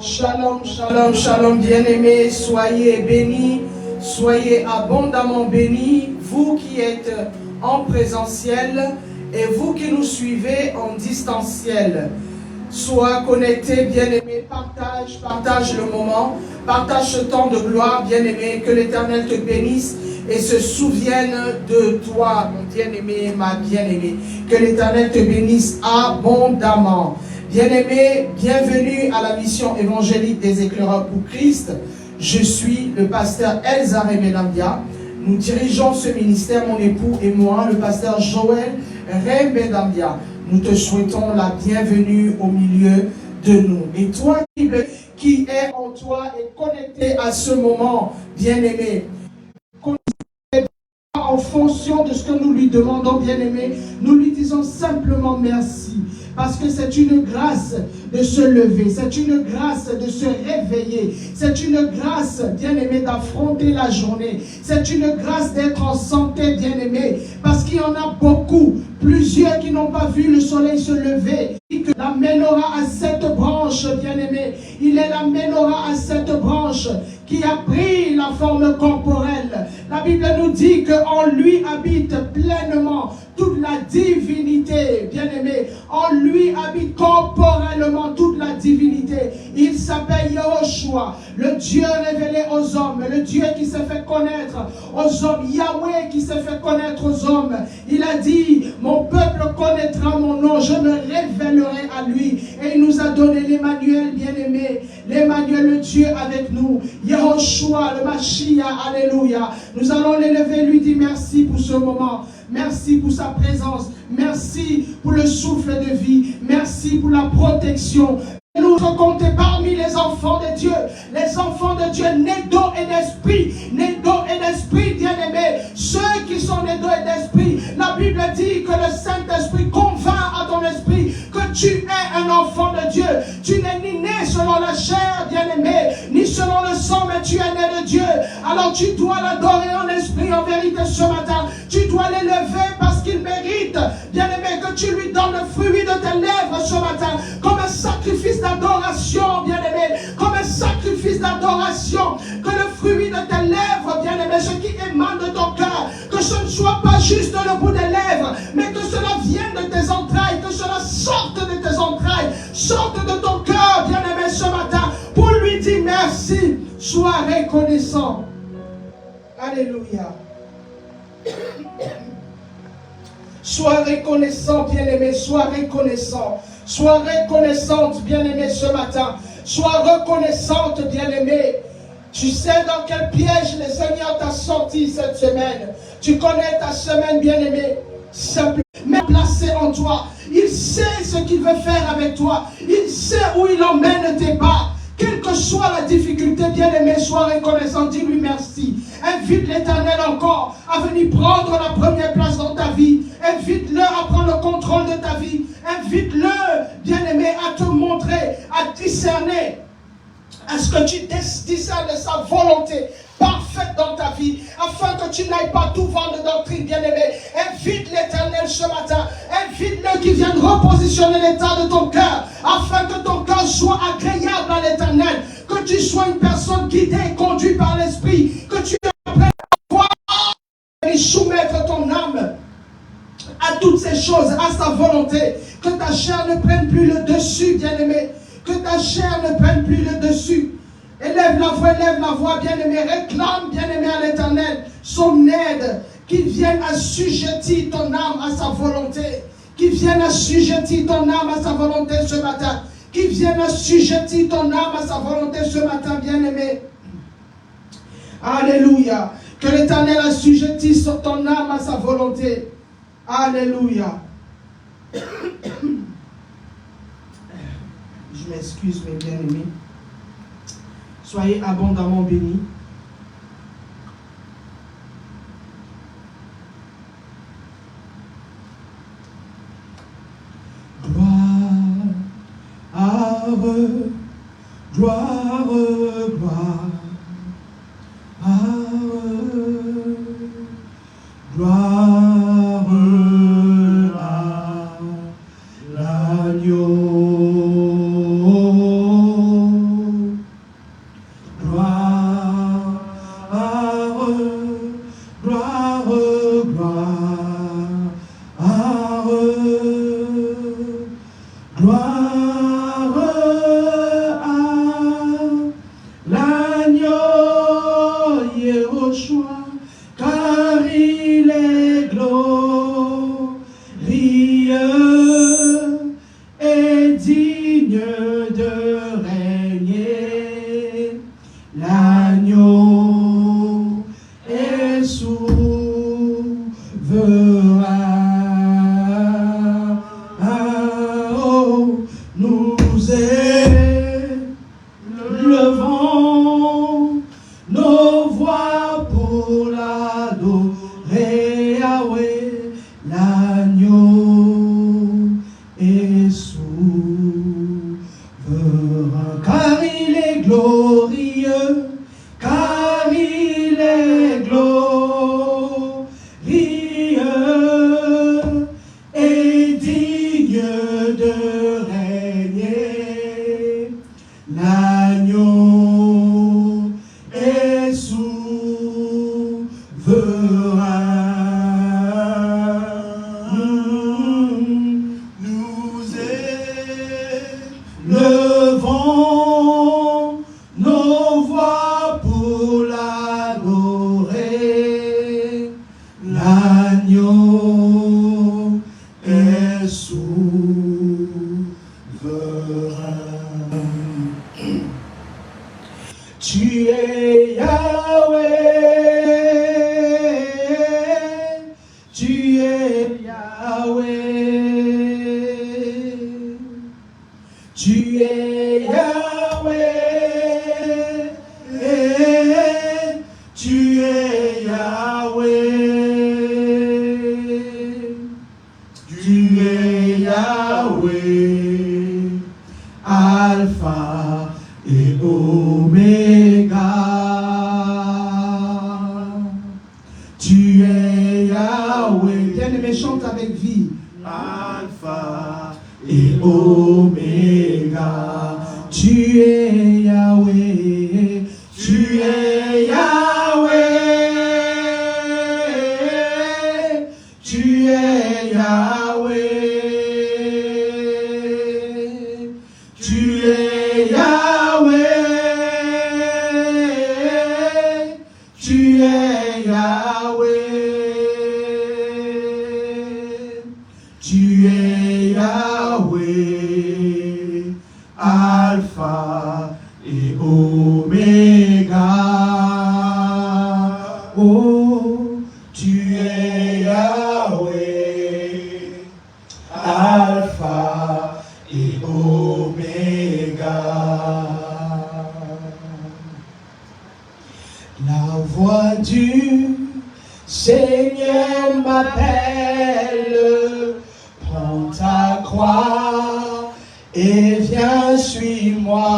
Shalom, shalom, shalom, bien-aimés, soyez bénis, soyez abondamment bénis, vous qui êtes en présentiel et vous qui nous suivez en distanciel. Sois connecté, bien-aimé, partage le moment, partage ce temps de gloire, bien-aimé, que l'Éternel te bénisse et se souvienne de toi, mon bien-aimé, ma bien-aimée. Que l'Éternel te bénisse abondamment. Bien-aimés, bienvenue à la mission évangélique des éclaireurs pour Christ. Je suis le pasteur Elsa Rebenambia. Nous dirigeons ce ministère, mon époux et moi, le pasteur Joël Rebenambia. Nous te souhaitons la bienvenue au milieu de nous. Et toi qui es en toi et connecté à ce moment, bien-aimé, en fonction de ce que nous lui demandons, bien-aimé, nous lui disons simplement merci. Parce que c'est une grâce de se lever, c'est une grâce de se réveiller, c'est une grâce, bien-aimé, d'affronter la journée, c'est une grâce d'être en santé, bien-aimé, parce qu'il y en a beaucoup, plusieurs qui n'ont pas vu le soleil se lever. Il l'amènera à cette branche, bien-aimé, il est l'amènera à cette branche qui a pris la forme corporelle. La Bible nous dit qu'en lui habite pleinement toute la divinité, bien-aimé. En lui habite corporellement toute la divinité. Il s'appelle Yahushua, le Dieu révélé aux hommes, le Dieu qui s'est fait connaître aux hommes, Yahweh qui s'est fait connaître aux hommes. Il a dit, mon peuple connaîtra mon nom, je me révélerai à lui. Et il nous a donné l'Emmanuel, bien-aimé, l'Emmanuel, le Dieu avec nous, Yahushua, le Mashiach, alléluia. Nous allons l'élever, lui dire merci pour ce moment. Merci pour sa présence. Merci pour le souffle de vie. Merci pour la protection. Nous comptons parmi les enfants de Dieu. Les enfants de Dieu nés d'eau et d'esprit. Nés d'eau et d'esprit, bien-aimés. Ceux qui sont nés d'eau et d'esprit. La Bible dit que le Saint-Esprit convainc à ton esprit que tu es un enfant de Dieu. Tu n'es ni né selon la chair, bien-aimé, ni selon le sang, mais tu es né de Dieu. Alors tu dois l'adorer en esprit, en vérité ce matin. Tu dois l'élever parce qu'il mérite, bien-aimé, que tu lui donnes le fruit de tes lèvres ce matin, comme un sacrifice d'adoration, bien-aimé, comme un sacrifice d'adoration, que le fruit de tes lèvres, bien-aimé, ce qui émane de ton cœur, que ce ne soit pas juste le bout des lèvres, mais que cela vienne de tes entrailles, que cela sorte de tes entrailles, sorte de ton cœur, bien-aimé, ce matin, pour lui dire merci, sois reconnaissant. Alléluia. Sois reconnaissant, bien-aimé, sois reconnaissant. Sois reconnaissante, bien-aimé, ce matin. Sois reconnaissante, bien-aimé. Tu sais dans quel piège le Seigneur t'a sorti cette semaine. Tu connais ta semaine, bien-aimé. Simplement, mais placé en toi. Il sait ce qu'il veut faire avec toi. Il sait où il emmène tes pas. Quelle que soit la difficulté, bien-aimé, sois reconnaissant. Dis-lui merci. Invite l'Éternel encore à venir prendre la première place dans ta vie. Invite-le à prendre le contrôle de ta vie. Invite-le, bien-aimé, à te montrer, à discerner. À ce que tu discernes de sa volonté parfaite dans ta vie, afin que tu n'ailles pas tout vent de doctrine, bien-aimé. Invite l'Éternel ce matin. Invite-le qui vienne repositionner l'état de ton cœur, afin que ton cœur soit agréable à l'Éternel. Que tu sois une personne guidée et conduite par l'Esprit. Que tu apprennes à voir et soumettre ton âme à toutes ces choses, à sa volonté. Que ta chair ne prenne plus le dessus, bien-aimé. Que ta chair ne prenne plus le dessus. Élève la voix, bien-aimé. Réclame, bien-aimé, à l'Éternel son aide. Qu'il vienne assujettir ton âme à sa volonté. Qu'il vienne assujettir ton âme à sa volonté ce matin. Qu'il vienne assujettir ton âme à sa volonté ce matin, bien-aimé. Alléluia. Que l'Éternel assujettisse ton âme à sa volonté. Alléluia. Je m'excuse, mes bien-aimés. Soyez abondamment bénis. Gloire, gloire, gloire, gloire à l'agneau. l'agneau Yehoshua, car il est glorieux et digne de régner. L'agneau est souverain. Oh, nous élevons nos voix pour l'adorer, Yahweh. L'agneau est souverain, car il est glorieux, car il est glorieux et digne de régner. L'agneau est souverain. Nous élevons nos voix pour l'adorer. L'agneau est souverain. Tu es Yahweh, tu es Yahweh, tu es Yahweh, tu es Yahweh, tu es Yahweh, Alpha et Oméga. Tu es Yahweh. Bien-aimé, chante avec vie. Alpha et Oméga. Tu es Yahweh. Tu es Yahweh. Tu es Yahweh. Tu es Yahweh. Tu es Yahweh. Tu es Yahweh. Alpha et Oméga. Oh, tu es Yahweh. Alpha et Oméga. La voix du Seigneur m'appelle, prends ta croix et viens, suis-moi.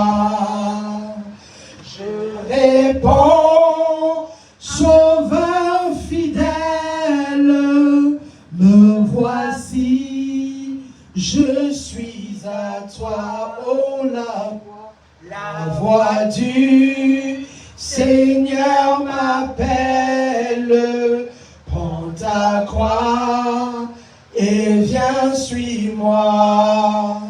Je réponds, Sauveur fidèle, me voici, je suis à toi, oh la voix du Seigneur m'appelle, prends ta croix et viens, suis-moi.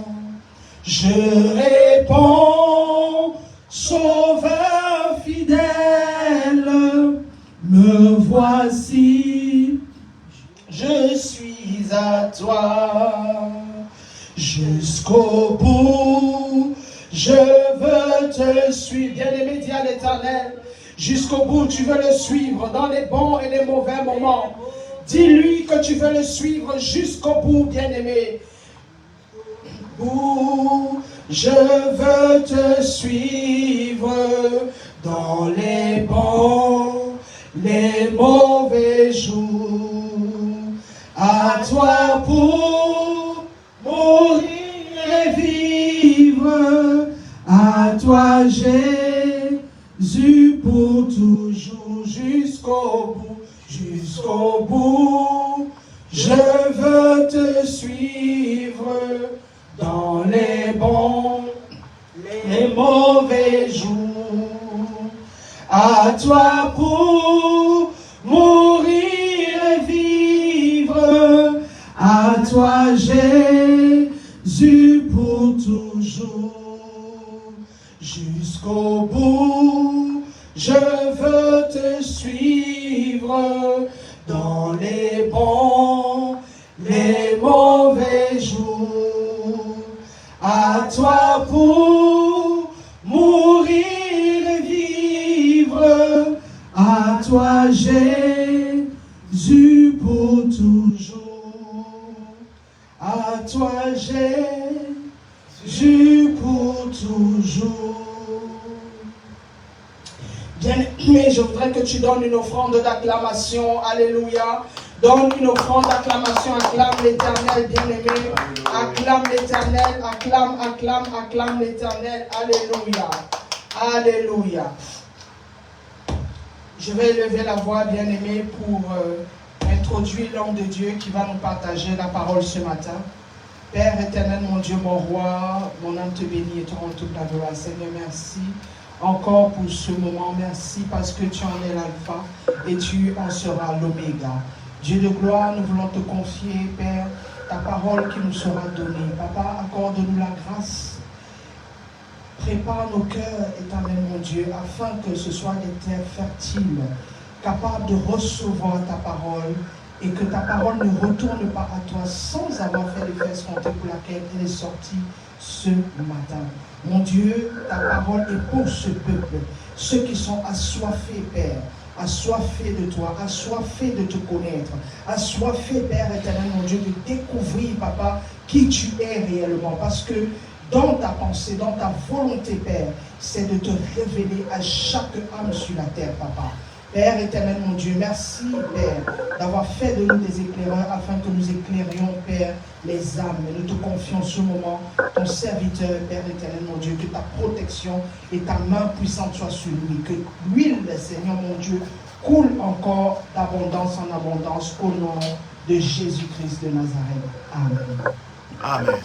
Je réponds, Sauveur fidèle, me voici, je suis à toi. Jusqu'au bout, je veux te suivre. Bien-aimé, dis à l'Éternel, jusqu'au bout, tu veux le suivre dans les bons et les mauvais moments. Dis-lui que tu veux le suivre jusqu'au bout, bien-aimé. Je veux te suivre dans les bons, les mauvais jours. À toi pour mourir et vivre, à toi Jésus pour toujours, jusqu'au bout, jusqu'au bout. Je veux te suivre dans les bons, les mauvais jours. À toi pour mourir et vivre, à toi Jésus pour toujours. Jusqu'au bout, je veux te suivre dans les bons, les mauvais jours. À toi pour mourir et vivre, à toi Jésus pour toujours. À toi Jésus pour toujours. Bien-aimé, je voudrais que tu donnes une offrande d'acclamation. Alléluia. Donne une offrande d'acclamation. Acclame l'Éternel, bien-aimé. Acclame l'Éternel. Acclame l'Éternel. Alléluia. Alléluia. Je vais élever la voix, bien-aimé, pour introduire l'homme de Dieu qui va nous partager la parole ce matin. Père éternel, mon Dieu, mon roi, mon âme te bénit et te rend toute la gloire. Seigneur, merci encore pour ce moment. Merci parce que tu en es l'alpha et tu en seras l'oméga. Dieu de gloire, nous voulons te confier, Père, ta parole qui nous sera donnée. Papa, accorde-nous la grâce. Prépare nos cœurs, éternel mon Dieu, afin que ce soit des terres fertiles, capables de recevoir ta parole et que ta parole ne retourne pas à toi sans avoir fait l'effet escompté pour laquelle elle est sortie ce matin. Mon Dieu, ta parole est pour ce peuple, ceux qui sont assoiffés, Père, assoiffés de toi, assoiffés de te connaître, assoiffés, Père éternel, mon Dieu, de découvrir, Papa, qui tu es réellement, parce que dans ta pensée, dans ta volonté, Père, c'est de te révéler à chaque âme sur la terre, Papa. Père éternel, mon Dieu, merci, Père, d'avoir fait de nous des éclaireurs afin que nous éclairions, Père, les âmes. Et nous te confions ce moment, ton serviteur, Père éternel, mon Dieu, que ta protection et ta main puissante soient sur lui. Que l'huile, Seigneur, mon Dieu, coule encore d'abondance en abondance au nom de Jésus-Christ de Nazareth. Amen. Amen.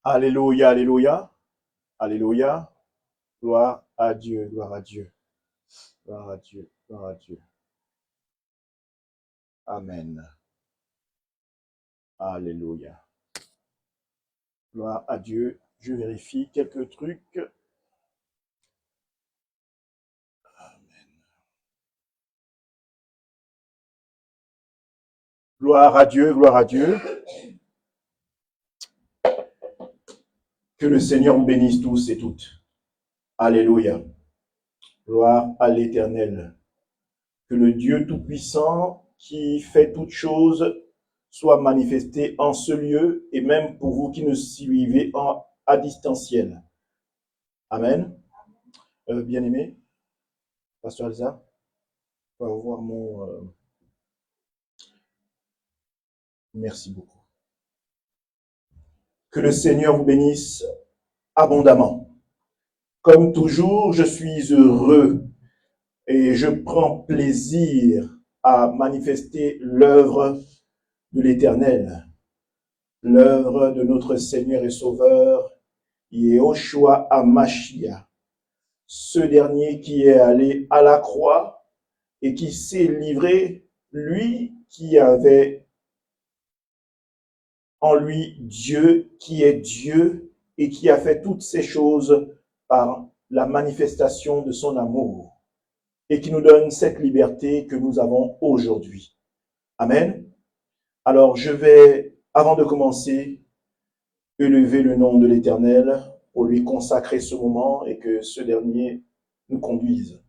Alléluia, alléluia, alléluia. Gloire à Dieu, gloire à Dieu, gloire à Dieu, gloire à Dieu. Amen. Alléluia. Gloire à Dieu. Je vérifie quelques trucs. Amen. Gloire à Dieu, gloire à Dieu. Que le Seigneur vous bénisse tous et toutes. Alléluia. Gloire à l'Éternel. Que le Dieu Tout-Puissant qui fait toutes choses soit manifesté en ce lieu et même pour vous qui nous suivez à distanciel. Amen. Bien-aimé, Pasteur Elsa, on va voir mon... Merci beaucoup. Que le Seigneur vous bénisse abondamment. Comme toujours, je suis heureux et je prends plaisir à manifester l'œuvre de l'Éternel, l'œuvre de notre Seigneur et Sauveur, Yehoshua HaMashiach, ce dernier qui est allé à la croix et qui s'est livré, lui qui avait en lui Dieu, qui est Dieu et qui a fait toutes ces choses par la manifestation de son amour et qui nous donne cette liberté que nous avons aujourd'hui. Amen. Alors je vais, avant de commencer, élever le nom de l'Éternel pour lui consacrer ce moment et que ce dernier nous conduise.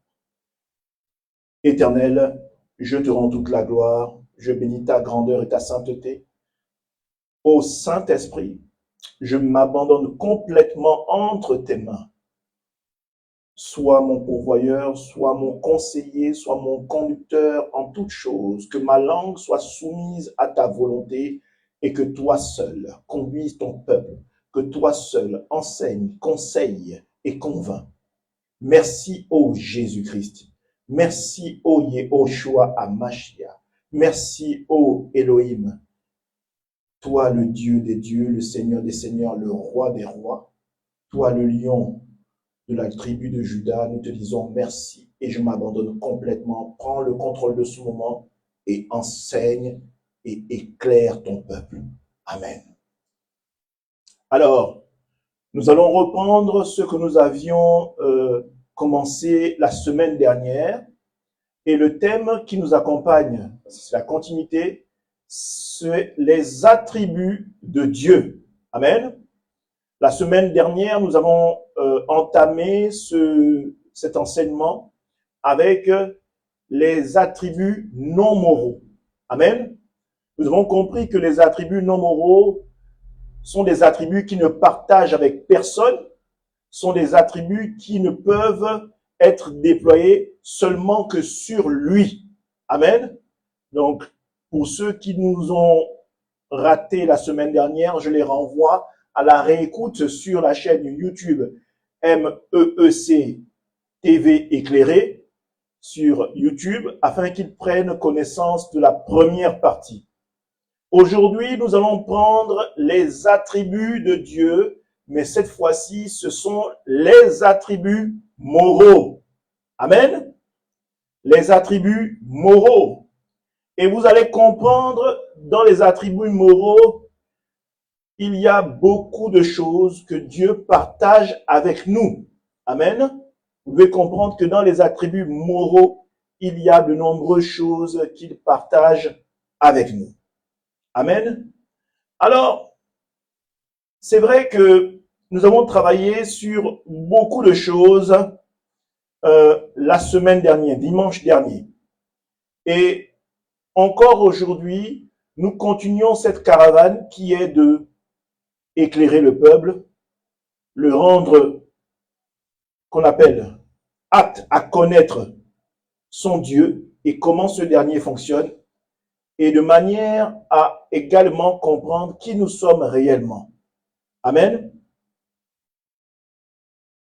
Éternel, je te rends toute la gloire, je bénis ta grandeur et ta sainteté. Ô Saint-Esprit, je m'abandonne complètement entre tes mains. sois mon pourvoyeur, sois mon conseiller, sois mon conducteur en toutes choses, que ma langue soit soumise à ta volonté et que toi seul conduises ton peuple, que toi seul enseigne, conseille et convainc. Merci, ô Jésus-Christ. Merci, ô Yehoshua Amashia. Merci, ô Elohim. Toi, le Dieu des dieux, le Seigneur des seigneurs, le roi des rois. Toi, le lion de la tribu de Juda, nous te disons merci et je m'abandonne complètement. Prends le contrôle de ce moment et enseigne et éclaire ton peuple. Amen. Alors, nous allons reprendre ce que nous avions commencé la semaine dernière et le thème qui nous accompagne, c'est la continuité, c'est les attributs de Dieu. Amen. La semaine dernière, nous avons entamé cet enseignement avec les attributs non moraux. Amen. Nous avons compris que les attributs non moraux sont des attributs qui ne partagent avec personne, sont des attributs qui ne peuvent être déployés seulement que sur lui. Amen. Donc, pour ceux qui nous ont raté la semaine dernière, je les renvoie à la réécoute sur la chaîne YouTube MEEC TV éclairé sur YouTube afin qu'ils prennent connaissance de la première partie. Aujourd'hui, nous allons prendre les attributs de Dieu, mais cette fois-ci, ce sont les attributs moraux. Amen. Les attributs moraux. Et vous allez comprendre, dans les attributs moraux, il y a beaucoup de choses que Dieu partage avec nous. Amen. Vous devez comprendre que dans les attributs moraux, il y a de nombreuses choses qu'il partage avec nous. Amen. Alors, c'est vrai que nous avons travaillé sur beaucoup de choses la semaine dernière, dimanche dernier. Et encore aujourd'hui, nous continuons cette caravane qui est de éclairer le peuple, le rendre, qu'on appelle, apte à connaître son Dieu et comment ce dernier fonctionne, et de manière à également comprendre qui nous sommes réellement. Amen.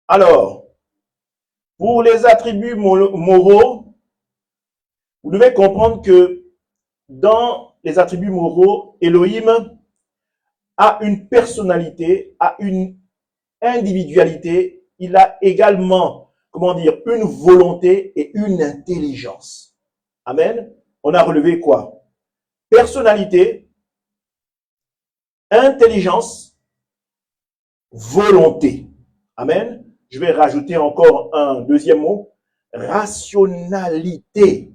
Alors, pour les attributs moraux, vous devez comprendre que dans les attributs moraux, Elohim a une personnalité, a une individualité, il a également, une volonté et une intelligence. Amen. On a relevé quoi? Personnalité, intelligence, volonté. Amen. Je vais rajouter encore un deuxième mot, rationalité.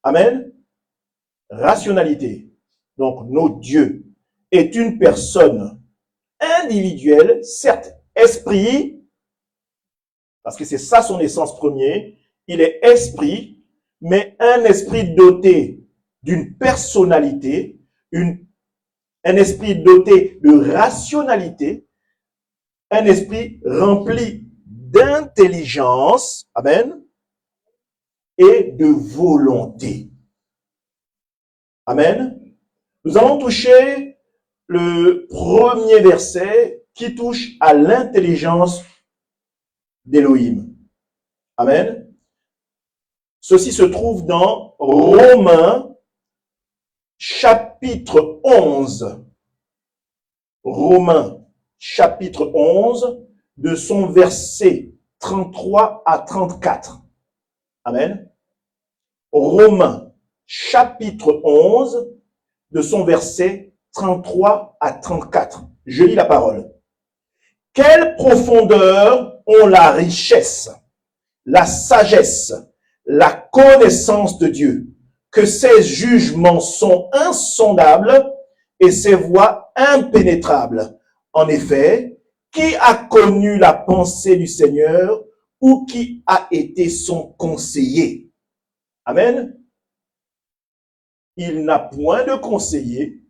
Amen. Rationalité. Donc, notre Dieu est une personne individuelle, certes, esprit, parce que c'est ça son essence première, il est esprit, mais un esprit doté d'une personnalité, un esprit doté de rationalité, un esprit rempli d'intelligence, amen, et de volonté. Amen. Nous allons toucher le premier verset qui touche à l'intelligence d'Élohim. Amen. Ceci se trouve dans Romains chapitre 11. Romains chapitre 11, de son verset 33 à 34. Amen. Romains chapitre 11, de son verset 33 à 34. Je lis la parole. Quelle profondeur ont la richesse, la sagesse, la connaissance de Dieu, que ses jugements sont insondables et ses voies impénétrables. En effet, qui a connu la pensée du Seigneur ou qui a été son conseiller? Amen. Il n'a point de conseiller.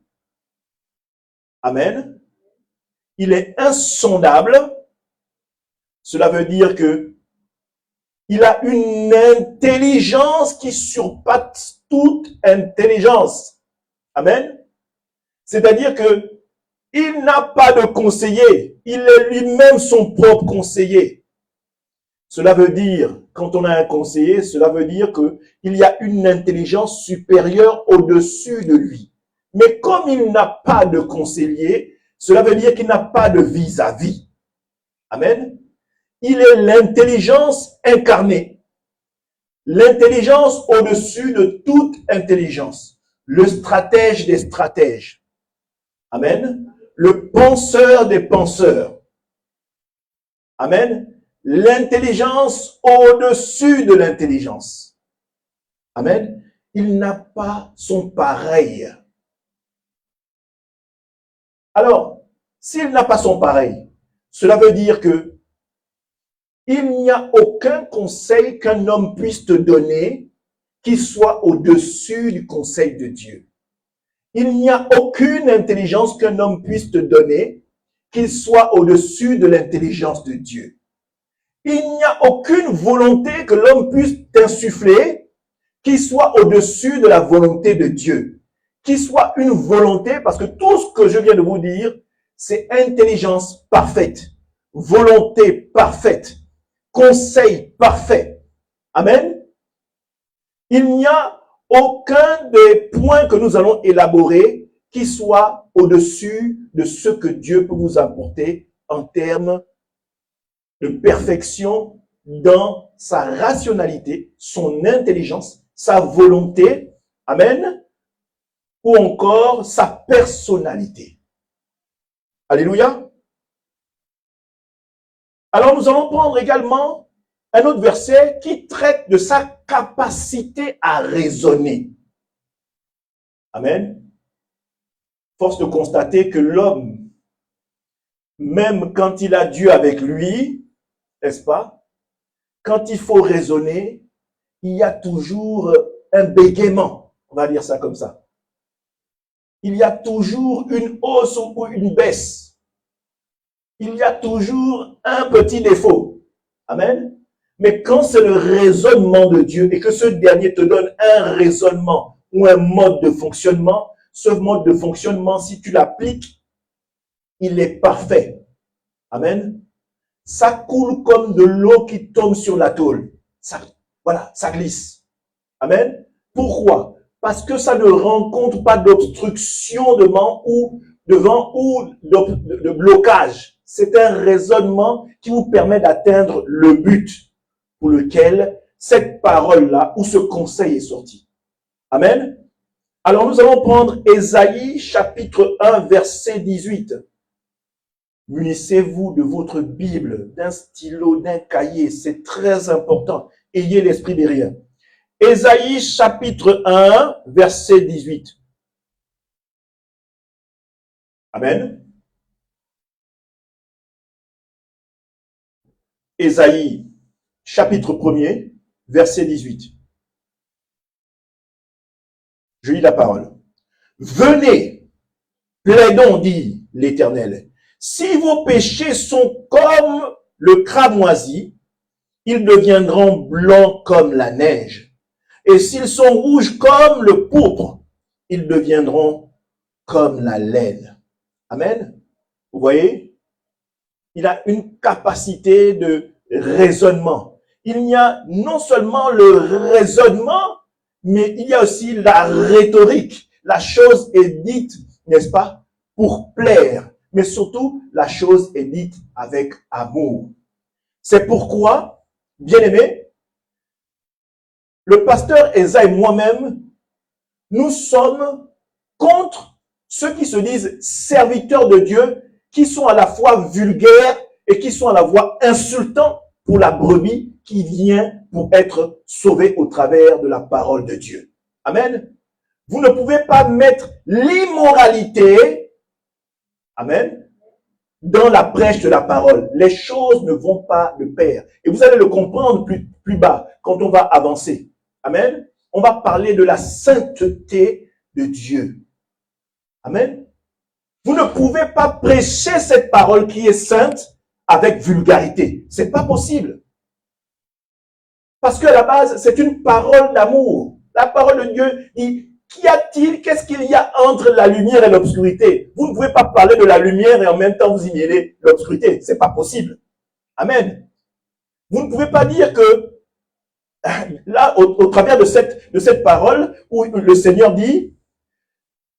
Amen. Il est insondable. Cela veut dire que Il a une intelligence qui surpasse toute intelligence. Amen. C'est-à-dire que il n'a pas de conseiller. Il est lui-même son propre conseiller. Cela veut dire, quand on a un conseiller, cela veut dire qu'il y a une intelligence supérieure au-dessus de lui. Mais comme il n'a pas de conseiller, cela veut dire qu'il n'a pas de vis-à-vis. Amen. Il est l'intelligence incarnée. L'intelligence au-dessus de toute intelligence. Le stratège des stratèges. Amen. Le penseur des penseurs. Amen. L'intelligence au-dessus de l'intelligence. Amen. Il n'a pas son pareil. Alors, s'il n'a pas son pareil, cela veut dire que il n'y a aucun conseil qu'un homme puisse te donner qui soit au-dessus du conseil de Dieu. Il n'y a aucune intelligence qu'un homme puisse te donner qui soit au-dessus de l'intelligence de Dieu. Il n'y a aucune volonté que l'homme puisse t'insuffler qui soit au-dessus de la volonté de Dieu. Qui soit une volonté, parce que tout ce que je viens de vous dire, c'est intelligence parfaite, volonté parfaite, conseil parfait. Amen. Il n'y a aucun des points que nous allons élaborer qui soit au-dessus de ce que Dieu peut vous apporter en termes de perfection dans sa rationalité, son intelligence, sa volonté, amen, ou encore sa personnalité. Alléluia. Alors nous allons prendre également un autre verset qui traite de sa capacité à raisonner. Amen. Force de constater que l'homme, même quand il a Dieu avec lui, n'est-ce pas? Quand il faut raisonner, il y a toujours un bégaiement, on va dire ça comme ça. Il y a toujours une hausse ou une baisse. Il y a toujours un petit défaut. Amen. Mais quand c'est le raisonnement de Dieu et que ce dernier te donne un raisonnement ou un mode de fonctionnement, ce mode de fonctionnement, si tu l'appliques, il est parfait. Amen. Ça coule comme de l'eau qui tombe sur la tôle. Ça, voilà, ça glisse. Amen. Pourquoi? Parce que ça ne rencontre pas d'obstruction devant ou de blocage. C'est un raisonnement qui vous permet d'atteindre le but pour lequel cette parole-là ou ce conseil est sorti. Amen. Alors nous allons prendre Ésaïe chapitre 1 verset 18. Munissez-vous de votre Bible, d'un stylo, d'un cahier, c'est très important. Ayez l'esprit derrière. Ésaïe chapitre 1 verset 18. Amen. Ésaïe chapitre 1er verset 18. Je lis la parole. Venez, plaidons, dit l'Éternel. Si vos péchés sont comme le cramoisi, ils deviendront blancs comme la neige. Et s'ils sont rouges comme le pourpre, ils deviendront comme la laine. Amen. Vous voyez, il a une capacité de raisonnement. Il y a non seulement le raisonnement, mais il y a aussi la rhétorique. La chose est dite, n'est-ce pas, pour plaire. Mais surtout, la chose est dite avec amour. C'est pourquoi, bien-aimés, le pasteur Esa et moi-même, nous sommes contre ceux qui se disent serviteurs de Dieu, qui sont à la fois vulgaires et qui sont à la fois insultants pour la brebis qui vient pour être sauvée au travers de la parole de Dieu. Amen. Vous ne pouvez pas mettre l'immoralité, amen, dans la prêche de la parole. Les choses ne vont pas de pair. Et vous allez le comprendre plus bas quand on va avancer. Amen. On va parler de la sainteté de Dieu. Amen. Vous ne pouvez pas prêcher cette parole qui est sainte avec vulgarité. C'est pas possible. Parce qu'à la base, c'est une parole d'amour. La parole de Dieu dit, qu'est-ce qu'il y a entre la lumière et l'obscurité? Vous ne pouvez pas parler de la lumière et en même temps vous y mêler l'obscurité. C'est pas possible. Amen. Vous ne pouvez pas dire que, là, au travers de cette parole, où le Seigneur dit,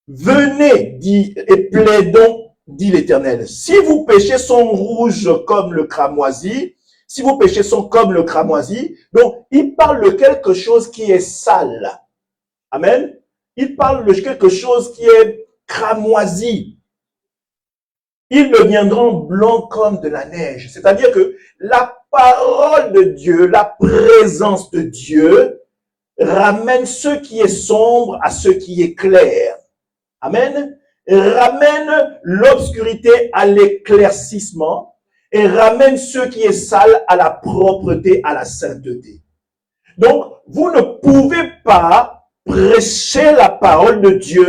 venez, dit, et plaidons, dit l'Éternel. Si vos péchés sont rouges comme le cramoisi, si vos péchés sont comme le cramoisi, donc il parle de quelque chose qui est sale. Amen. Il parle de quelque chose qui est cramoisi. Ils deviendront blancs comme de la neige. C'est-à-dire que la parole de Dieu, la présence de Dieu, ramène ce qui est sombre à ce qui est clair. Amen. Ramène l'obscurité à l'éclaircissement et ramène ce qui est sale à la propreté, à la sainteté. Donc, vous ne pouvez pas prêcher la parole de Dieu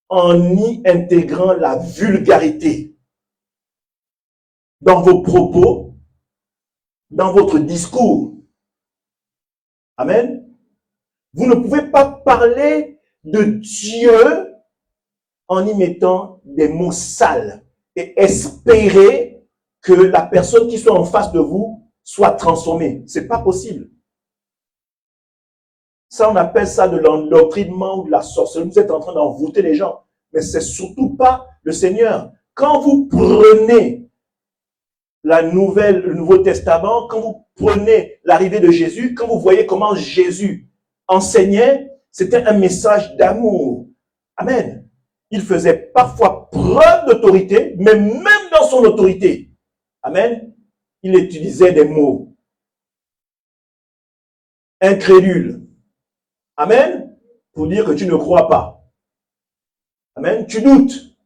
en y intégrant la vulgarité dans vos propos, dans votre discours. Amen. Vous ne pouvez pas parler de Dieu en y mettant des mots sales et espérer que la personne qui soit en face de vous soit transformée. C'est pas possible. Ça, on appelle ça de l'endoctrinement ou de la sorcellerie. Vous êtes en train d'envoûter les gens. Mais c'est surtout pas le Seigneur. Quand vous prenez le Nouveau Testament, quand vous prenez l'arrivée de Jésus, quand vous voyez comment Jésus enseignait, c'était un message d'amour. Amen. Il faisait parfois preuve d'autorité, mais même dans son autorité, amen, il utilisait des mots incrédules. Amen. Pour dire que tu ne crois pas. Amen. Tu doutes.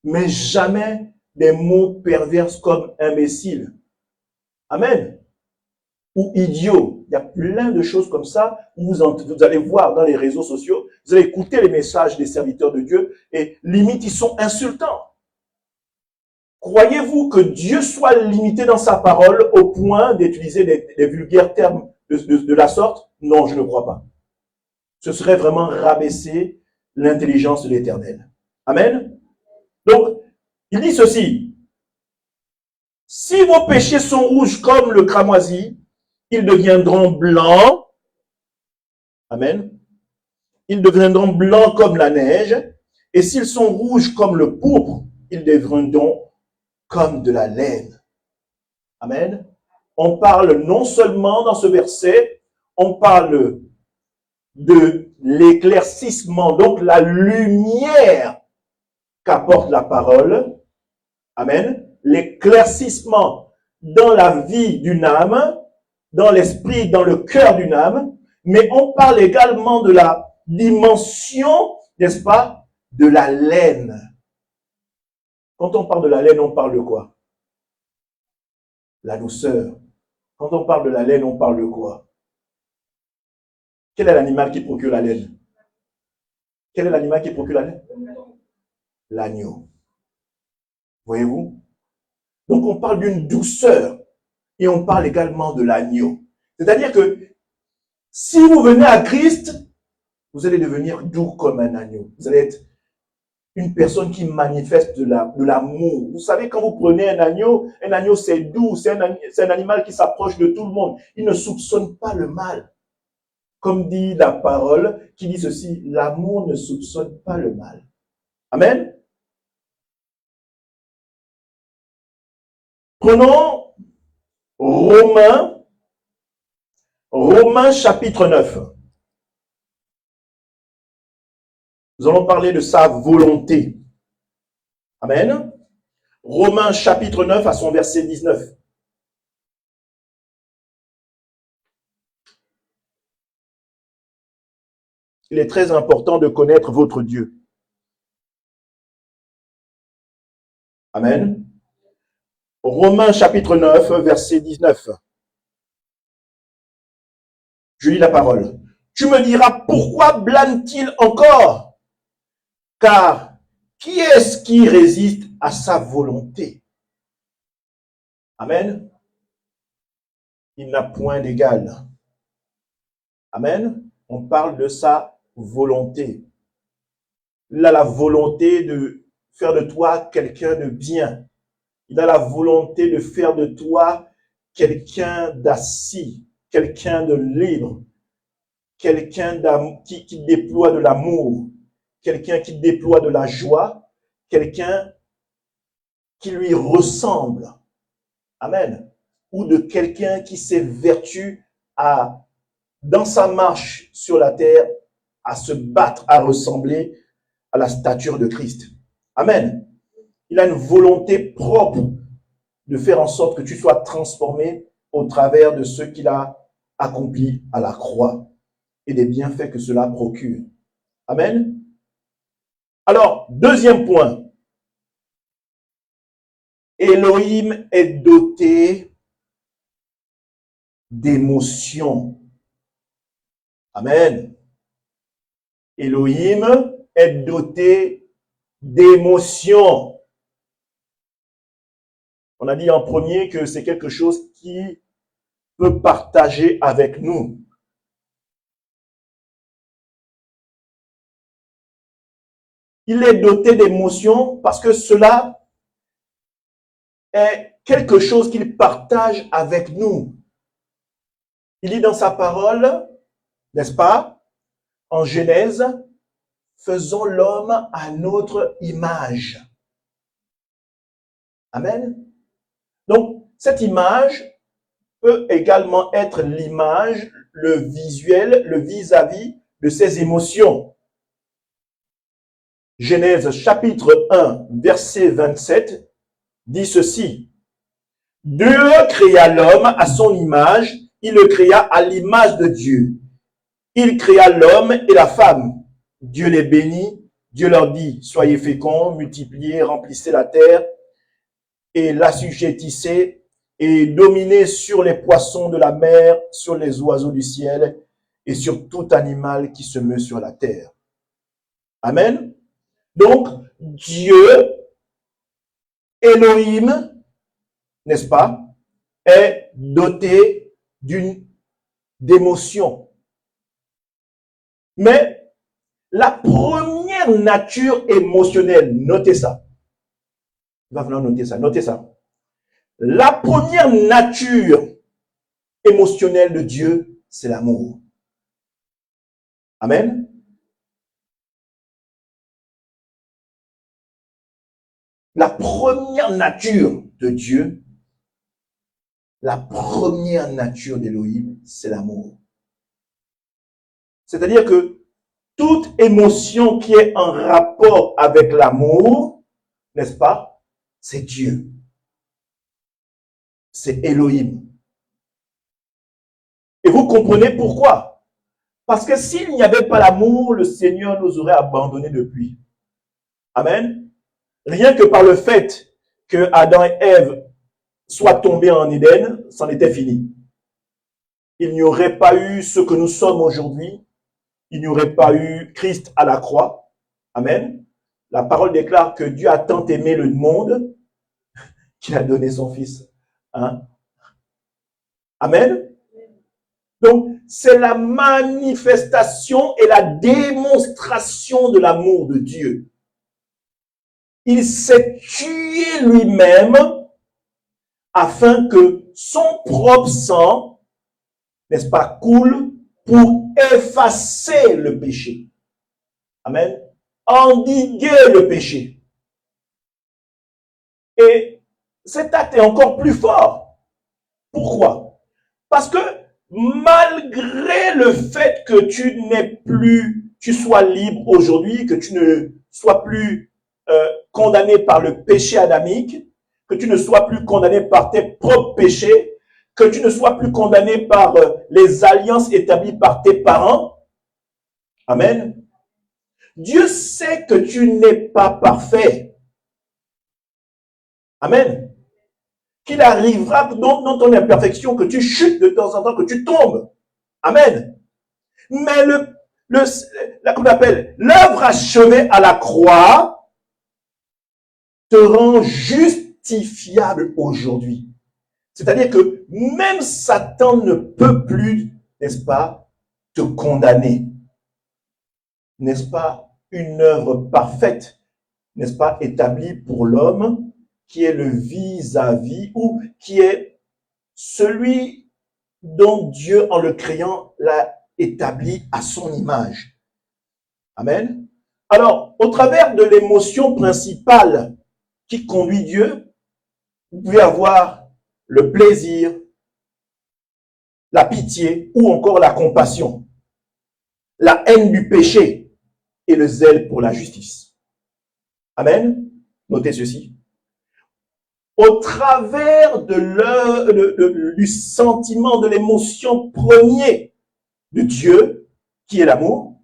Mais jamais des mots pervers comme imbécile. Amen. Ou idiot. Il y a plein de choses comme ça où vous allez voir dans les réseaux sociaux, vous allez écouter les messages des serviteurs de Dieu et limite ils sont insultants. Croyez-vous que Dieu soit limité dans sa parole au point d'utiliser des vulgaires termes de la sorte? Non, je ne crois pas. Ce serait vraiment rabaisser l'intelligence de l'Éternel. Amen. Donc, il dit ceci. Si vos péchés sont rouges comme le cramoisi, ils deviendront blancs. Amen. Ils deviendront blancs comme la neige. Et s'ils sont rouges comme le pourpre, ils deviendront comme de la laine. Amen. On parle non seulement dans ce verset, on parle de l'éclaircissement, donc la lumière qu'apporte la parole. Amen. L'éclaircissement dans la vie d'une âme, dans l'esprit, dans le cœur d'une âme, mais on parle également de la dimension, n'est-ce pas, de la laine. Quand on parle de la laine, on parle de quoi? La douceur. Quand on parle de la laine, on parle de quoi? Quel est l'animal qui procure la laine? Quel est l'animal qui procure la laine? L'agneau. Voyez-vous? Donc on parle d'une douceur et on parle également de l'agneau. C'est-à-dire que si vous venez à Christ, vous allez devenir doux comme un agneau. Vous allez être une personne qui manifeste de l'amour. Vous savez, quand vous prenez un agneau c'est doux, c'est un animal qui s'approche de tout le monde. Il ne soupçonne pas le mal. Comme dit la parole, qui dit ceci, l'amour ne soupçonne pas le mal. Amen. Prenons Romains chapitre 9. Nous allons parler de sa volonté. Amen. Romains chapitre 9 à son verset 19. Il est très important de connaître votre Dieu. Amen. Romains chapitre 9, verset 19. Je lis la parole. Tu me diras, pourquoi blâme-t-il encore? Car qui est-ce qui résiste à sa volonté? Amen. il n'a point d'égal. Amen. On parle de sa volonté. Il a la volonté de faire de toi quelqu'un de bien. Il a la volonté de faire de toi quelqu'un d'assis, quelqu'un de libre, quelqu'un qui déploie de l'amour, quelqu'un qui déploie de la joie, quelqu'un qui lui ressemble. Amen. Ou de quelqu'un qui s'évertue dans sa marche sur la terre, à se battre, à ressembler à la stature de Christ. Amen. Il a une volonté propre de faire en sorte que tu sois transformé au travers de ce qu'il a accompli à la croix et des bienfaits que cela procure. Amen. Alors, deuxième point. Elohim est doté d'émotions. Amen. Elohim est doté d'émotions. On a dit en premier que c'est quelque chose qui peut partager avec nous. Il est doté d'émotions parce que cela est quelque chose qu'il partage avec nous. Il dit dans sa parole, n'est-ce pas, en Genèse, faisons l'homme à notre image. Amen. Donc, cette image peut également être l'image, le visuel, le vis-à-vis de ses émotions. Genèse chapitre 1, verset 27 dit ceci. Dieu créa l'homme à son image, il le créa à l'image de Dieu. Il créa l'homme et la femme. Dieu les bénit, Dieu leur dit, soyez féconds, multipliez, remplissez la terre et l'assujettissez et dominez sur les poissons de la mer, sur les oiseaux du ciel et sur tout animal qui se meut sur la terre. Amen. Donc, Dieu, Elohim, n'est-ce pas, est doté d'émotion. Mais la première nature émotionnelle, notez ça. Il va falloir noter ça, notez ça. La première nature émotionnelle de Dieu, c'est l'amour. Amen. La première nature de Dieu, la première nature d'Élohim, c'est l'amour. C'est-à-dire que toute émotion qui est en rapport avec l'amour, n'est-ce pas, c'est Dieu. C'est Elohim. Et vous comprenez pourquoi? Parce que s'il n'y avait pas l'amour, le Seigneur nous aurait abandonnés depuis. Amen. Rien que par le fait que Adam et Ève soient tombés en Éden, c'en était fini. Il n'y aurait pas eu ce que nous sommes aujourd'hui. Il n'y aurait pas eu Christ à la croix. Amen. La parole déclare que Dieu a tant aimé le monde qu'il a donné son Fils. Hein? Amen. Donc, c'est la manifestation et la démonstration de l'amour de Dieu. Il s'est tué lui-même afin que son propre sang, n'est-ce pas, coule pour effacer le péché. Amen. Endiguer le péché. Et cet acte est encore plus fort. Pourquoi? Parce que malgré le fait que tu sois libre aujourd'hui, que tu ne sois plus condamné par le péché adamique, que tu ne sois plus condamné par tes propres péchés, que tu ne sois plus condamné par les alliances établies par tes parents. Amen. Dieu sait que tu n'es pas parfait. Amen. Qu'il arrivera dans ton imperfection, que tu chutes de temps en temps, que tu tombes. Amen. Mais qu'on appelle l'œuvre achevée à la croix te rend justifiable aujourd'hui. C'est-à-dire que même Satan ne peut plus, n'est-ce pas, te condamner. N'est-ce pas, une œuvre parfaite, n'est-ce pas, établie pour l'homme qui est le vis-à-vis ou qui est celui dont Dieu, en le créant, l'a établi à son image. Amen. Alors, au travers de l'émotion principale qui conduit Dieu, vous pouvez avoir le plaisir, la pitié ou encore la compassion, la haine du péché et le zèle pour la justice. Amen. Notez ceci. Au travers du sentiment, de l'émotion premier de Dieu, qui est l'amour,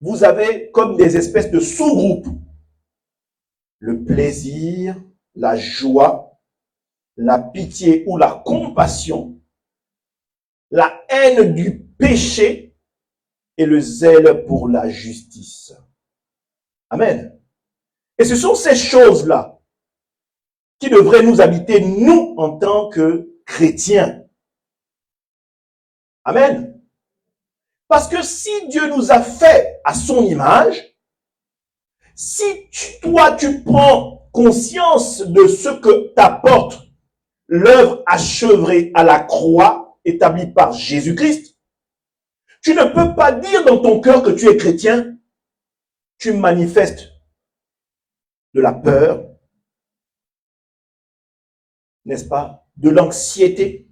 vous avez comme des espèces de sous-groupes. Le plaisir, la joie, la pitié ou la compassion, la haine du péché et le zèle pour la justice. Amen. Et ce sont ces choses-là qui devraient nous habiter, nous, en tant que chrétiens. Amen. Parce que si Dieu nous a fait à son image, si toi, tu prends conscience de ce que t'apporte l'œuvre achevée à la croix, établie par Jésus-Christ, tu ne peux pas dire dans ton cœur que tu es chrétien. Tu manifestes de la peur, n'est-ce pas, de l'anxiété,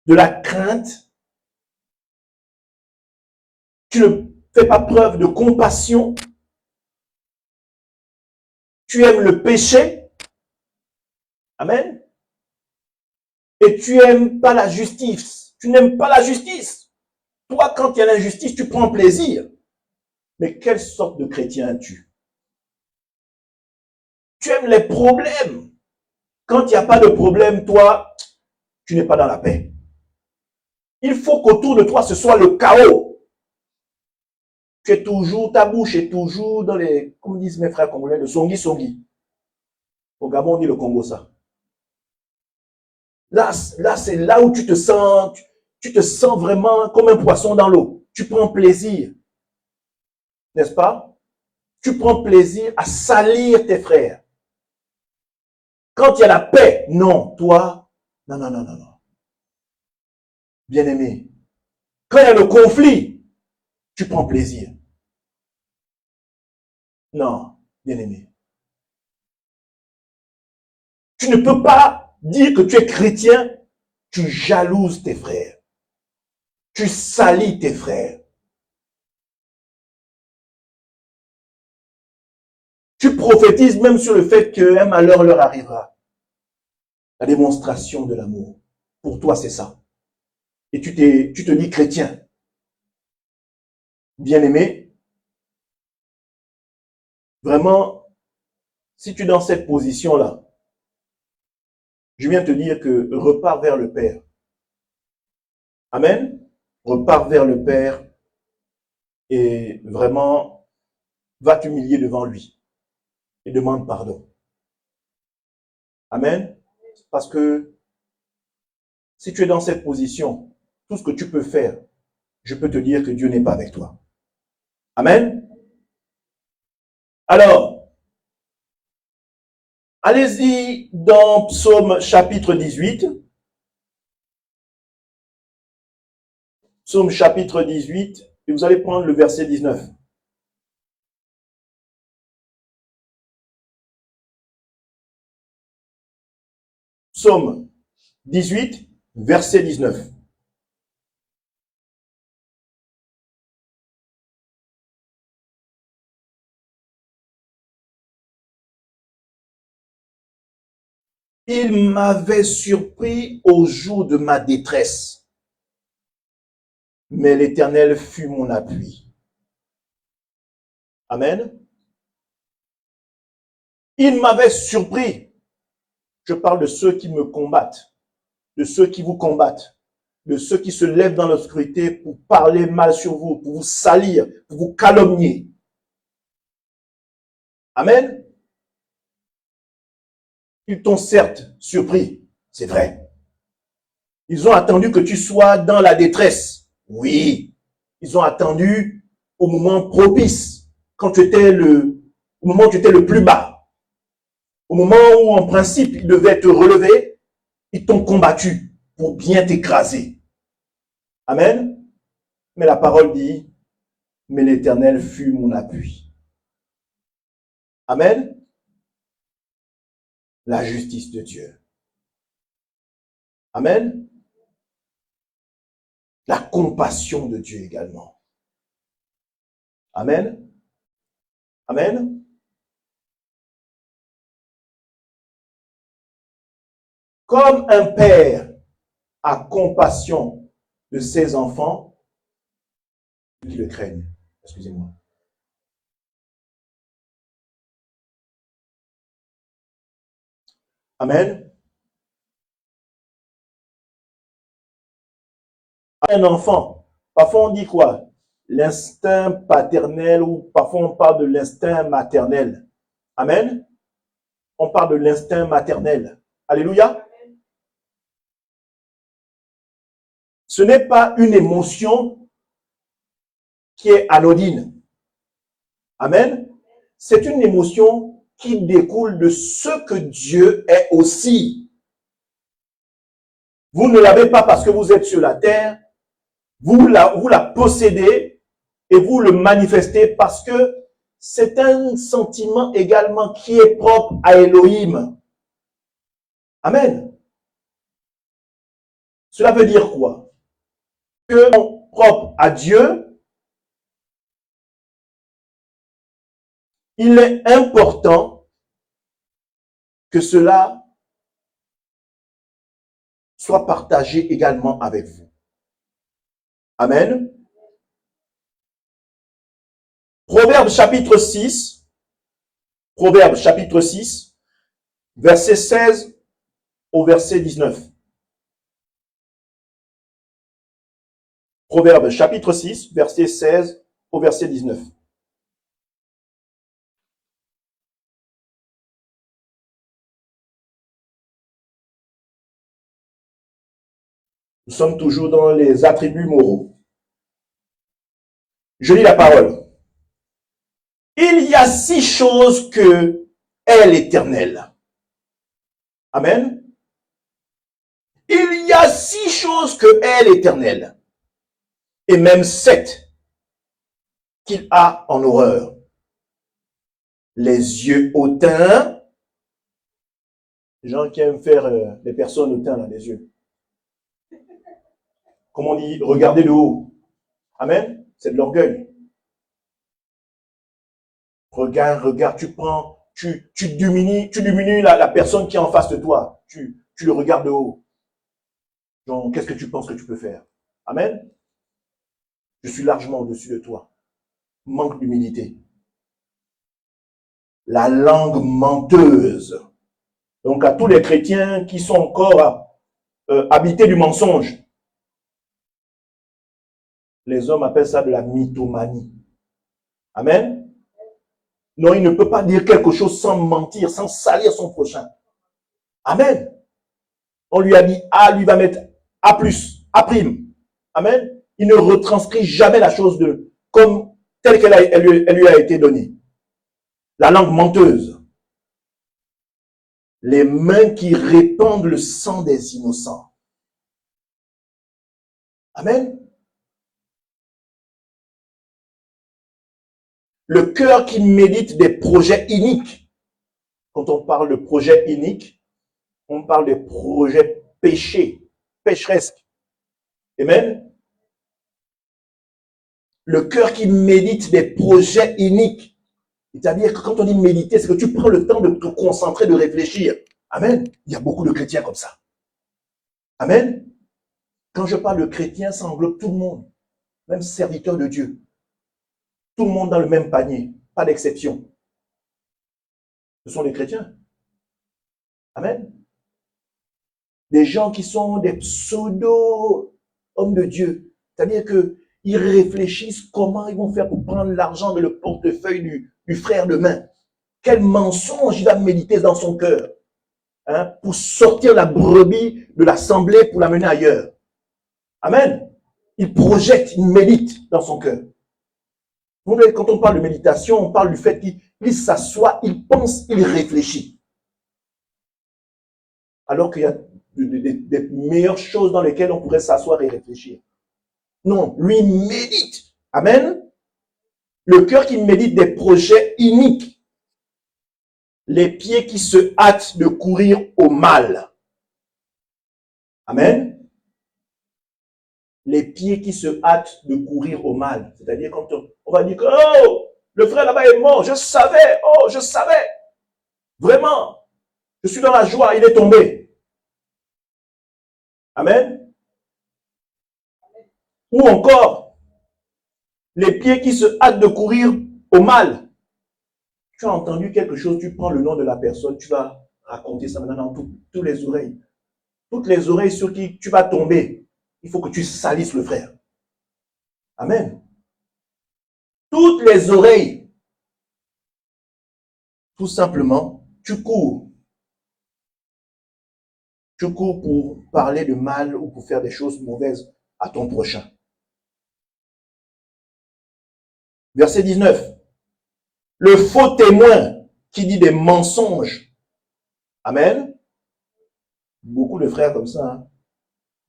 de la crainte. Tu ne fais pas preuve de compassion. Tu aimes le péché. Amen. Et tu n'aimes pas la justice. Tu n'aimes pas la justice. Toi, quand il y a l'injustice, tu prends plaisir. Mais quelle sorte de chrétien es-tu? Tu aimes les problèmes. Quand il n'y a pas de problème, toi, tu n'es pas dans la paix. Il faut qu'autour de toi, ce soit le chaos. Tu es toujours, ta bouche est toujours dans les, comme disent mes frères congolais, le songi-songi. Au Gabon, on dit le Congo, ça. Là, c'est là où tu te sens vraiment comme un poisson dans l'eau. Tu prends plaisir. N'est-ce pas? Tu prends plaisir à salir tes frères. Quand il y a la paix, non, toi, non. Bien-aimé, quand il y a le conflit, tu prends plaisir. Non, bien-aimé. Tu ne peux pas dire que tu es chrétien, tu jalouses tes frères. Tu salis tes frères. Tu prophétises même sur le fait qu'un malheur leur arrivera. La démonstration de l'amour. Pour toi, c'est ça. Et tu te dis chrétien. Bien-aimé, vraiment, si tu es dans cette position-là, je viens te dire que repars vers le Père. Amen. Repars vers le Père et vraiment, va t'humilier devant lui et demande pardon. Amen. Parce que si tu es dans cette position, tout ce que tu peux faire, je peux te dire que Dieu n'est pas avec toi. Amen. Alors, allez-y dans Psaume chapitre 18. Psaume chapitre 18, et vous allez prendre le verset 19. Psaume 18, verset 19. Il m'avait surpris au jour de ma détresse, mais l'Éternel fut mon appui. Amen. Il m'avait surpris. Je parle de ceux qui me combattent, de ceux qui vous combattent, de ceux qui se lèvent dans l'obscurité pour parler mal sur vous, pour vous salir, pour vous calomnier. Amen. Ils t'ont certes surpris, c'est vrai. Ils ont attendu que tu sois dans la détresse. Oui. Ils ont attendu au moment propice, au moment où tu étais le plus bas. Au moment où, en principe, ils devaient te relever, ils t'ont combattu pour bien t'écraser. Amen. Mais la parole dit, mais l'Éternel fut mon appui. Amen. La justice de Dieu. Amen. La compassion de Dieu également. Amen. Amen. Comme un père a compassion de ses enfants qui le craignent. Excusez-moi. Amen. Un enfant, parfois on dit quoi? L'instinct paternel ou parfois on parle de l'instinct maternel. Amen. On parle de l'instinct maternel. Alléluia. Ce n'est pas une émotion qui est anodine. Amen. C'est une émotion qui découle de ce que Dieu est aussi. Vous ne l'avez pas parce que vous êtes sur la terre. Vous la possédez et vous le manifestez parce que c'est un sentiment également qui est propre à Elohim. Amen. Cela veut dire quoi? Que propre à Dieu, il est important que cela soit partagé également avec vous. Amen. Proverbe chapitre 6, verset 16 au verset 19. Proverbe chapitre 6, verset 16 au verset 19. Nous sommes toujours dans les attributs moraux. Je lis la parole. Il y a 6 choses que est l'Éternel. Amen. Il y a 6 choses que est l'Éternel. Et même 7 qu'il a en horreur. Les yeux hautains. Les gens qui aiment faire les personnes hautains, là, les yeux. Comme on dit, regardez le haut. Amen. C'est de l'orgueil. Regarde, tu diminues la personne qui est en face de toi. Tu le regardes de haut. Donc, qu'est-ce que tu penses que tu peux faire? Amen. Je suis largement au-dessus de toi. Manque d'humilité. La langue menteuse. Donc, à tous les chrétiens qui sont encore habités du mensonge. Les hommes appellent ça de la mythomanie. Amen. Non, il ne peut pas dire quelque chose sans mentir, sans salir son prochain. Amen. On lui a dit A, lui va mettre A+, A'. Amen. Il ne retranscrit jamais la chose comme telle qu'elle lui a été donnée. La langue menteuse. Les mains qui répandent le sang des innocents. Amen. Le cœur qui médite des projets iniques. Quand on parle de projets iniques, on parle de projets pécheresques. Amen. Le cœur qui médite des projets iniques. C'est-à-dire que quand on dit méditer, c'est que tu prends le temps de te concentrer, de réfléchir. Amen. Il y a beaucoup de chrétiens comme ça. Amen. Quand je parle de chrétiens, ça englobe tout le monde. Même serviteurs de Dieu. Tout le monde dans le même panier. Pas d'exception. Ce sont les chrétiens. Amen. Des gens qui sont des pseudo-hommes de Dieu. C'est-à-dire qu'ils réfléchissent comment ils vont faire pour prendre l'argent de le portefeuille du frère demain. Quel mensonge il va méditer dans son cœur. pour sortir la brebis de l'assemblée pour l'amener ailleurs. Amen. Il projette, il médite dans son cœur. Vous voyez, quand on parle de méditation, on parle du fait qu'il s'assoit, il pense, il réfléchit. Alors qu'il y a des meilleures choses dans lesquelles on pourrait s'asseoir et réfléchir. Non, lui médite. Amen. Le cœur qui médite des projets uniques. Les pieds qui se hâtent de courir au mal. Amen. Les pieds qui se hâtent de courir au mal. C'est-à-dire quand on va dire que, oh, le frère là-bas est mort, je savais, oh, je savais. Vraiment, je suis dans la joie, il est tombé. Amen. Ou encore, les pieds qui se hâtent de courir au mal. Tu as entendu quelque chose, tu prends le nom de la personne, tu vas raconter ça maintenant dans toutes les oreilles. Toutes les oreilles sur qui tu vas tomber, il faut que tu salisses le frère. Amen. Toutes les oreilles. Tout simplement, tu cours. Tu cours pour parler de mal ou pour faire des choses mauvaises à ton prochain. Verset 19. Le faux témoin qui dit des mensonges. Amen. Beaucoup de frères comme ça. Hein?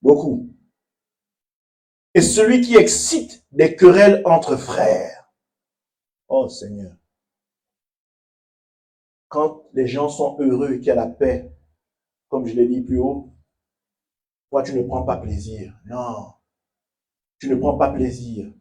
Beaucoup. Et celui qui excite des querelles entre frères. Oh Seigneur. Quand les gens sont heureux et qu'il y a la paix, comme je l'ai dit plus haut, toi tu ne prends pas plaisir. Non. Tu ne prends pas plaisir.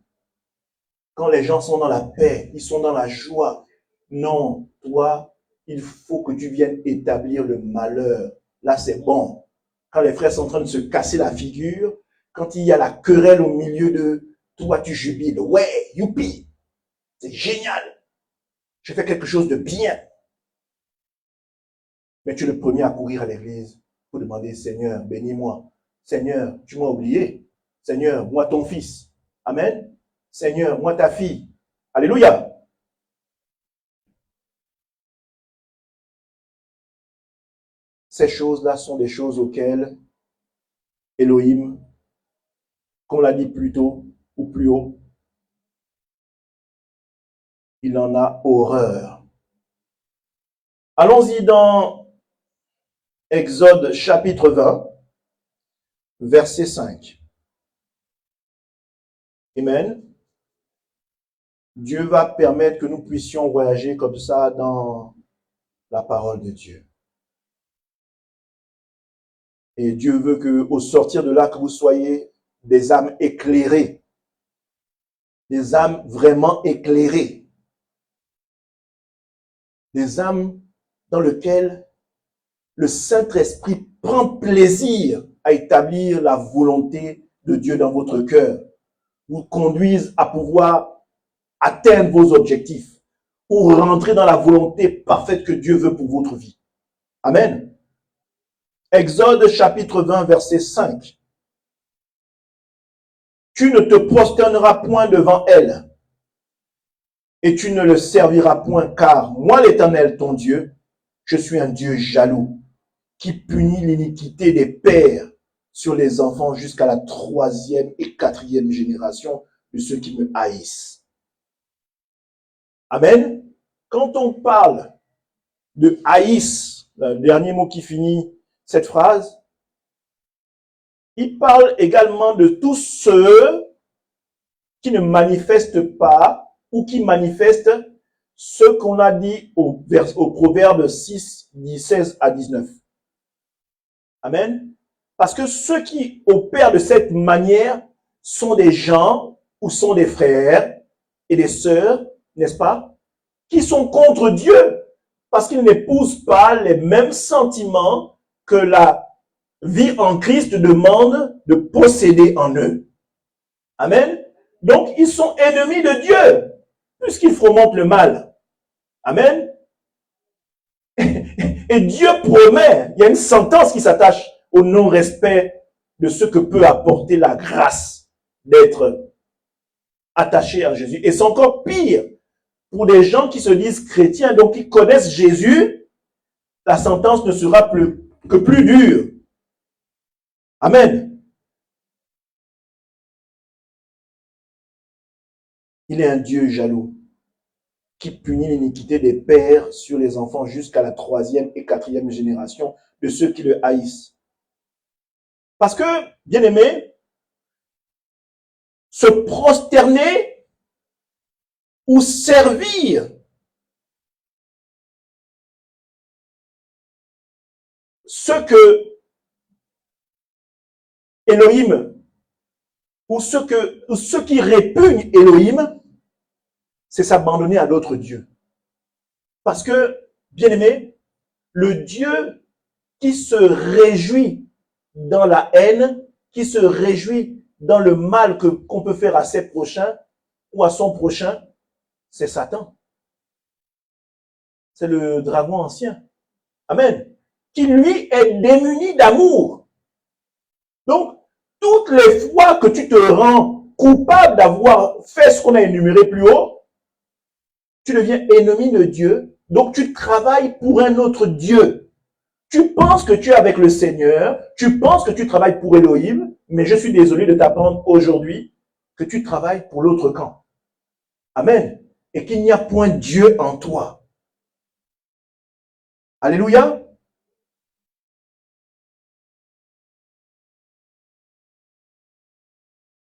Quand les gens sont dans la paix, ils sont dans la joie. Non, toi, il faut que tu viennes établir le malheur. Là, c'est bon. Quand les frères sont en train de se casser la figure, quand il y a la querelle au milieu de toi, tu jubiles. Ouais, youpi, c'est génial. Je fais quelque chose de bien. Mais tu es le premier à courir à l'église pour demander, Seigneur, bénis-moi. Seigneur, tu m'as oublié. Seigneur, moi ton fils. Amen. Seigneur, moi ta fille. Alléluia. Ces choses-là sont des choses auxquelles Elohim, comme on l'a dit plus tôt ou plus haut, il en a horreur. Allons-y dans Exode chapitre 20, verset 5. Amen. Dieu va permettre que nous puissions voyager comme ça dans la parole de Dieu. Et Dieu veut que, au sortir de là, que vous soyez des âmes éclairées. Des âmes vraiment éclairées. Des âmes dans lesquelles le Saint-Esprit prend plaisir à établir la volonté de Dieu dans votre cœur. Vous conduise à pouvoir atteindre vos objectifs ou rentrer dans la volonté parfaite que Dieu veut pour votre vie. Amen. Exode chapitre 20, verset 5. Tu ne te prosterneras point devant elle, et tu ne le serviras point, car moi l'Éternel, ton Dieu, je suis un Dieu jaloux, qui punit l'iniquité des pères sur les enfants jusqu'à la 3e et 4e génération de ceux qui me haïssent. Amen. Quand on parle de haïs, le dernier mot qui finit cette phrase, il parle également de tous ceux qui ne manifestent pas ou qui manifestent ce qu'on a dit au Proverbe 6, 16 à 19. Amen. Parce que ceux qui opèrent de cette manière sont des gens ou sont des frères et des sœurs, n'est-ce pas, qui sont contre Dieu parce qu'ils n'épousent pas les mêmes sentiments que la vie en Christ demande de posséder en eux. Amen. Donc, ils sont ennemis de Dieu puisqu'ils fomentent le mal. Amen. Et Dieu promet, il y a une sentence qui s'attache au non-respect de ce que peut apporter la grâce d'être attaché à Jésus. Et c'est encore pire pour des gens qui se disent chrétiens, donc qui connaissent Jésus, la sentence ne sera plus que plus dur. Amen. Il est un Dieu jaloux qui punit l'iniquité des pères sur les enfants jusqu'à la 3e et 4e génération de ceux qui le haïssent. Parce que, bien aimé, se prosterner ou servir ce que Elohim ou ce qui répugne Elohim, c'est s'abandonner à d'autres dieux. Parce que, bien aimé, le Dieu qui se réjouit dans la haine, qui se réjouit dans le mal qu'on peut faire à ses prochains ou à son prochain, c'est Satan. C'est le dragon ancien. Amen. Qui lui est démuni d'amour. Donc, toutes les fois que tu te rends coupable d'avoir fait ce qu'on a énuméré plus haut, tu deviens ennemi de Dieu. Donc, tu travailles pour un autre Dieu. Tu penses que tu es avec le Seigneur, tu penses que tu travailles pour Elohim, mais je suis désolé de t'apprendre aujourd'hui que tu travailles pour l'autre camp. Amen. Et qu'il n'y a point Dieu en toi. Alléluia.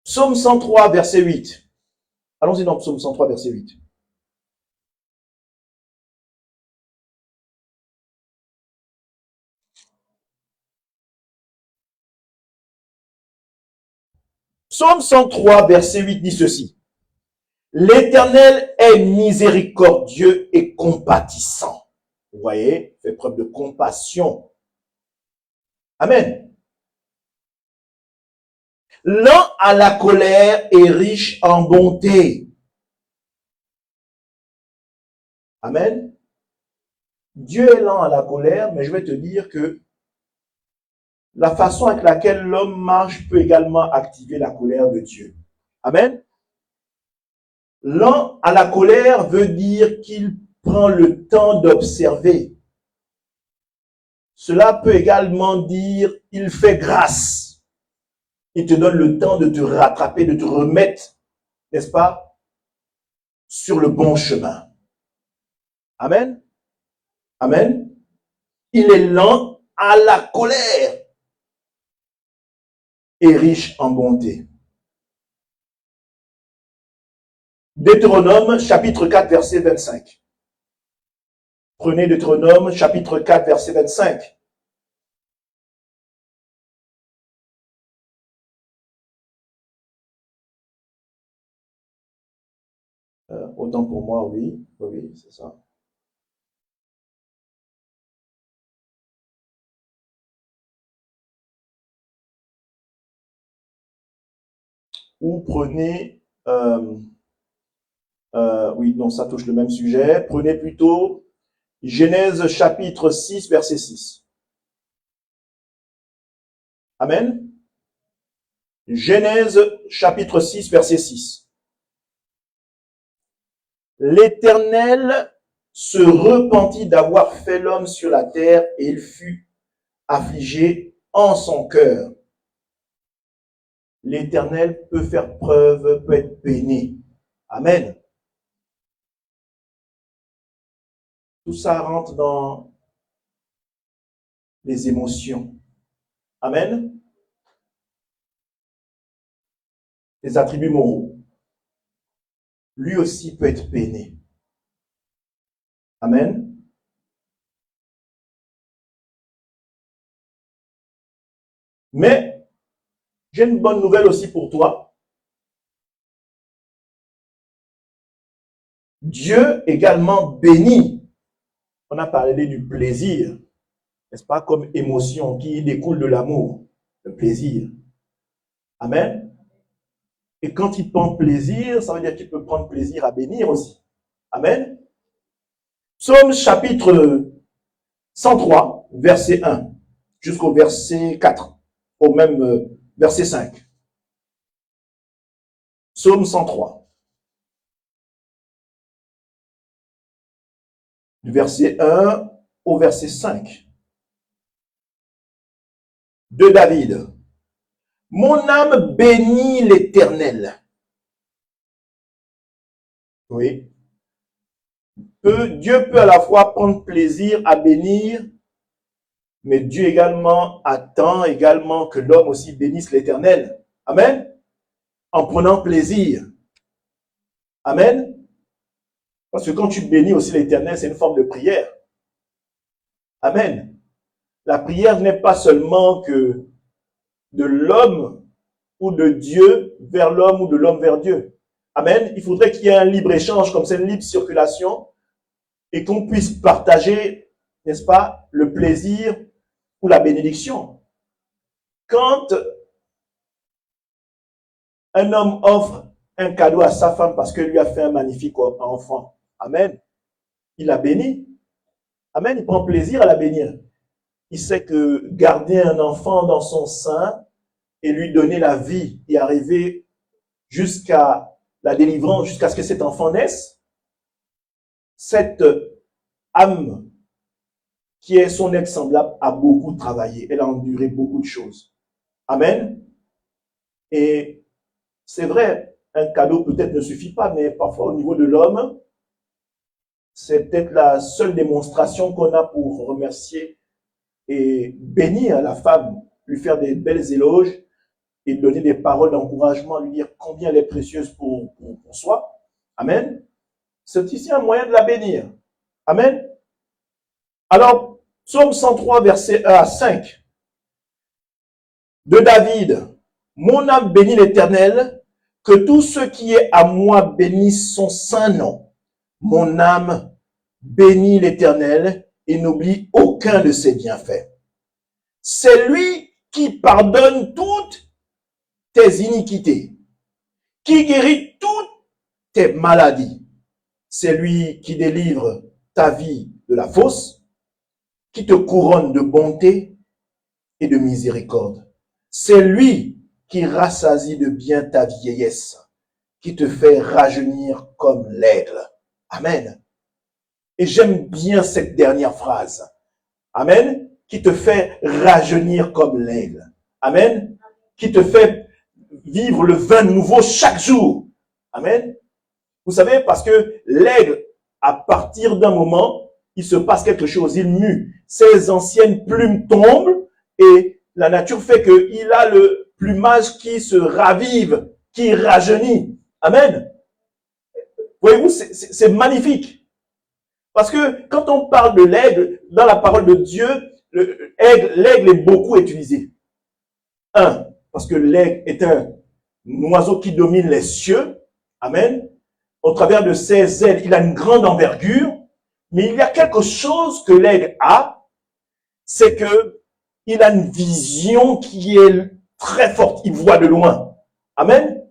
Psaume 103, verset 8. Allons-y dans Psaume 103, verset 8. Psaume 103, verset 8 dit ceci. L'Éternel est miséricordieux et compatissant. Vous voyez, fait preuve de compassion. Amen. Lent à la colère et riche en bonté. Amen. Dieu est lent à la colère, mais je vais te dire que la façon avec laquelle l'homme marche peut également activer la colère de Dieu. Amen. Lent à la colère veut dire qu'il prend le temps d'observer. Cela peut également dire il fait grâce. Il te donne le temps de te rattraper, de te remettre, n'est-ce pas, sur le bon chemin. Amen. Amen. Il est lent à la colère et riche en bonté. Deutéronome, chapitre 4, verset 25. Prenez Deutéronome, chapitre 4, verset 25. Autant pour moi, oui. Oui, c'est ça. Ou prenez... oui, non, ça touche le même sujet. Prenez plutôt Genèse chapitre 6, verset 6. Amen. Genèse chapitre 6, verset 6. L'Éternel se repentit d'avoir fait l'homme sur la terre et il fut affligé en son cœur. L'Éternel peut faire preuve, peut être peiné. Amen. Tout ça rentre dans les émotions. Amen. Les attributs moraux. Lui aussi peut être peiné. Amen. Mais j'ai une bonne nouvelle aussi pour toi. Dieu également bénit. On a parlé du plaisir, n'est-ce pas, comme émotion qui découle de l'amour, le plaisir. Amen. Et quand il prend plaisir, ça veut dire qu'il peut prendre plaisir à bénir aussi. Amen. Psaume chapitre 103, verset 1, jusqu'au verset 4, au même verset 5. Psaume 103. Du verset 1 au verset 5. de David. Mon âme bénit l'Éternel. Oui. Dieu peut à la fois prendre plaisir à bénir, mais Dieu également attend également que l'homme aussi bénisse l'Éternel. Amen. En prenant plaisir. Amen. Parce que quand tu bénis aussi l'Éternel, c'est une forme de prière. Amen. La prière n'est pas seulement que de l'homme ou de Dieu vers l'homme ou de l'homme vers Dieu. Amen. Il faudrait qu'il y ait un libre-échange, comme c'est une libre circulation, et qu'on puisse partager, n'est-ce pas, le plaisir ou la bénédiction. Quand un homme offre un cadeau à sa femme parce qu'elle lui a fait un magnifique enfant, amen, il la bénit. Amen, il prend plaisir à la bénir. Il sait que garder un enfant dans son sein et lui donner la vie et arriver jusqu'à la délivrance, jusqu'à ce que cet enfant naisse, cette âme qui est son être semblable a beaucoup travaillé. Elle a enduré beaucoup de choses. Amen. Et c'est vrai, un cadeau peut-être ne suffit pas, mais parfois au niveau de l'homme, c'est peut-être la seule démonstration qu'on a pour remercier et bénir la femme, lui faire des belles éloges et donner des paroles d'encouragement, lui dire combien elle est précieuse pour soi. Amen. C'est ici un moyen de la bénir. Amen. Alors, Psaume 103, verset 1 à 5 de David. Mon âme bénit l'Éternel, que tout ce qui est à moi bénisse son saint nom. Mon âme bénit l'Éternel et n'oublie aucun de ses bienfaits. C'est lui qui pardonne toutes tes iniquités, qui guérit toutes tes maladies. C'est lui qui délivre ta vie de la fosse, qui te couronne de bonté et de miséricorde. C'est lui qui rassasie de bien ta vieillesse, qui te fait rajeunir comme l'aigle. Amen. Et j'aime bien cette dernière phrase. Amen. Qui te fait rajeunir comme l'aigle. Amen. Qui te fait vivre le vin nouveau chaque jour. Amen. Vous savez, parce que l'aigle, à partir d'un moment, il se passe quelque chose, il mue. Ses anciennes plumes tombent et la nature fait qu'il a le plumage qui se ravive, qui rajeunit. Amen. Voyez-vous, c'est magnifique. Parce que quand on parle de l'aigle, dans la parole de Dieu, l'aigle est beaucoup utilisé. Parce que l'aigle est un oiseau qui domine les cieux. Amen. Au travers de ses ailes, il a une grande envergure. Mais il y a quelque chose que l'aigle a, c'est que il a une vision qui est très forte. Il voit de loin. Amen.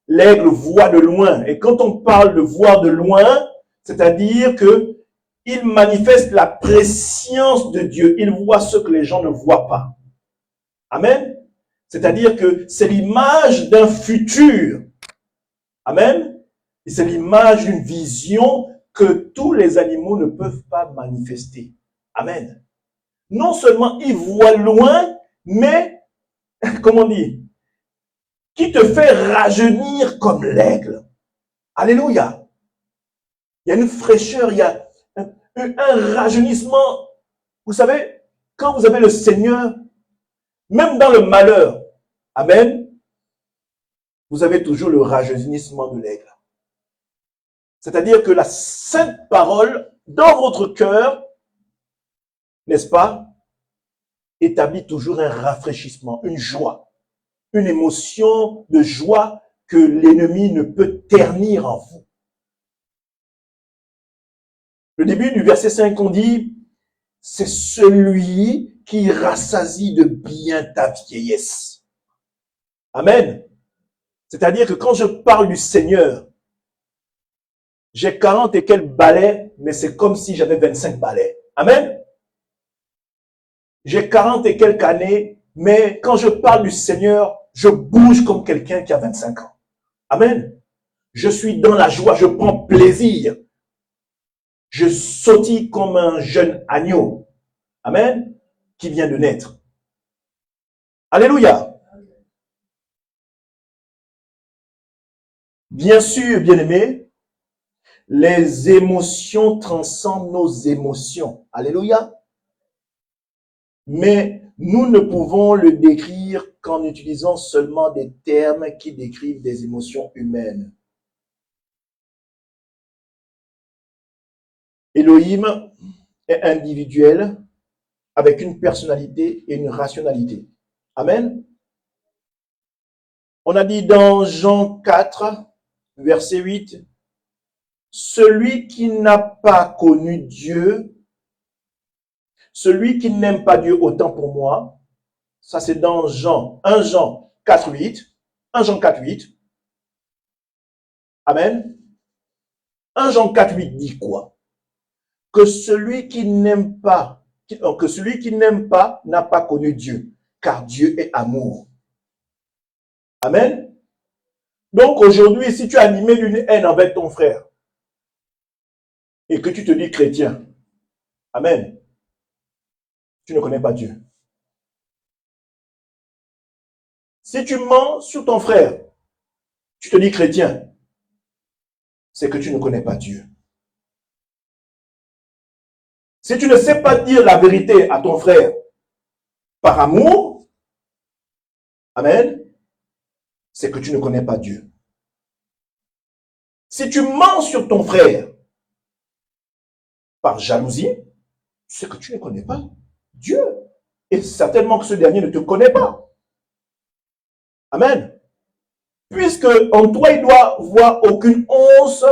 L'aigle voit de loin. Et quand on parle de voir de loin, c'est-à-dire que il manifeste la préscience de Dieu. Il voit ce que les gens ne voient pas. Amen. C'est-à-dire que c'est l'image d'un futur. Amen. Et c'est l'image d'une vision que tous les animaux ne peuvent pas manifester. Amen. Non seulement il voit loin, mais, comment dire, qui te fait rajeunir comme l'aigle. Alléluia. Il y a une fraîcheur, il y a un rajeunissement. Vous savez, quand vous avez le Seigneur, même dans le malheur, amen, vous avez toujours le rajeunissement de l'aigle. C'est-à-dire que la sainte parole, dans votre cœur, n'est-ce pas, établit toujours un rafraîchissement, une joie, une émotion de joie que l'ennemi ne peut ternir en vous. Le début du verset 5, on dit, c'est celui qui rassasie de bien ta vieillesse. Amen. C'est-à-dire que quand je parle du Seigneur, j'ai 40 et quelques balais, mais c'est comme si j'avais 25 balais. Amen. J'ai 40 et quelques années, mais quand je parle du Seigneur, je bouge comme quelqu'un qui a 25 ans. Amen. Je suis dans la joie, je prends plaisir. Je sautille comme un jeune agneau. Amen. Qui vient de naître. Alléluia. Bien sûr, bien-aimés, les émotions transcendent nos émotions. Alléluia. Mais nous ne pouvons le décrire qu'en utilisant seulement des termes qui décrivent des émotions humaines. Elohim est individuel avec une personnalité et une rationalité. Amen. On a dit dans Jean 4, verset 8, celui qui n'a pas connu Dieu, celui qui n'aime pas Dieu autant pour moi, ça c'est dans Jean, 1 Jean 4, 8, 1 Jean 4, 8. Amen. 1 Jean 4, 8 dit quoi? Que celui qui n'aime pas n'a pas connu Dieu, car Dieu est amour. Amen. Donc aujourd'hui, si tu es animé d'une haine envers ton frère et que tu te dis chrétien, amen, tu ne connais pas Dieu. Si tu mens sur ton frère, tu te dis chrétien, c'est que tu ne connais pas Dieu. Si tu ne sais pas dire la vérité à ton frère par amour, amen, c'est que tu ne connais pas Dieu. Si tu mens sur ton frère par jalousie, c'est que tu ne connais pas Dieu. Et certainement que ce dernier ne te connaît pas. Amen. Puisque en toi, il doit voir aucune once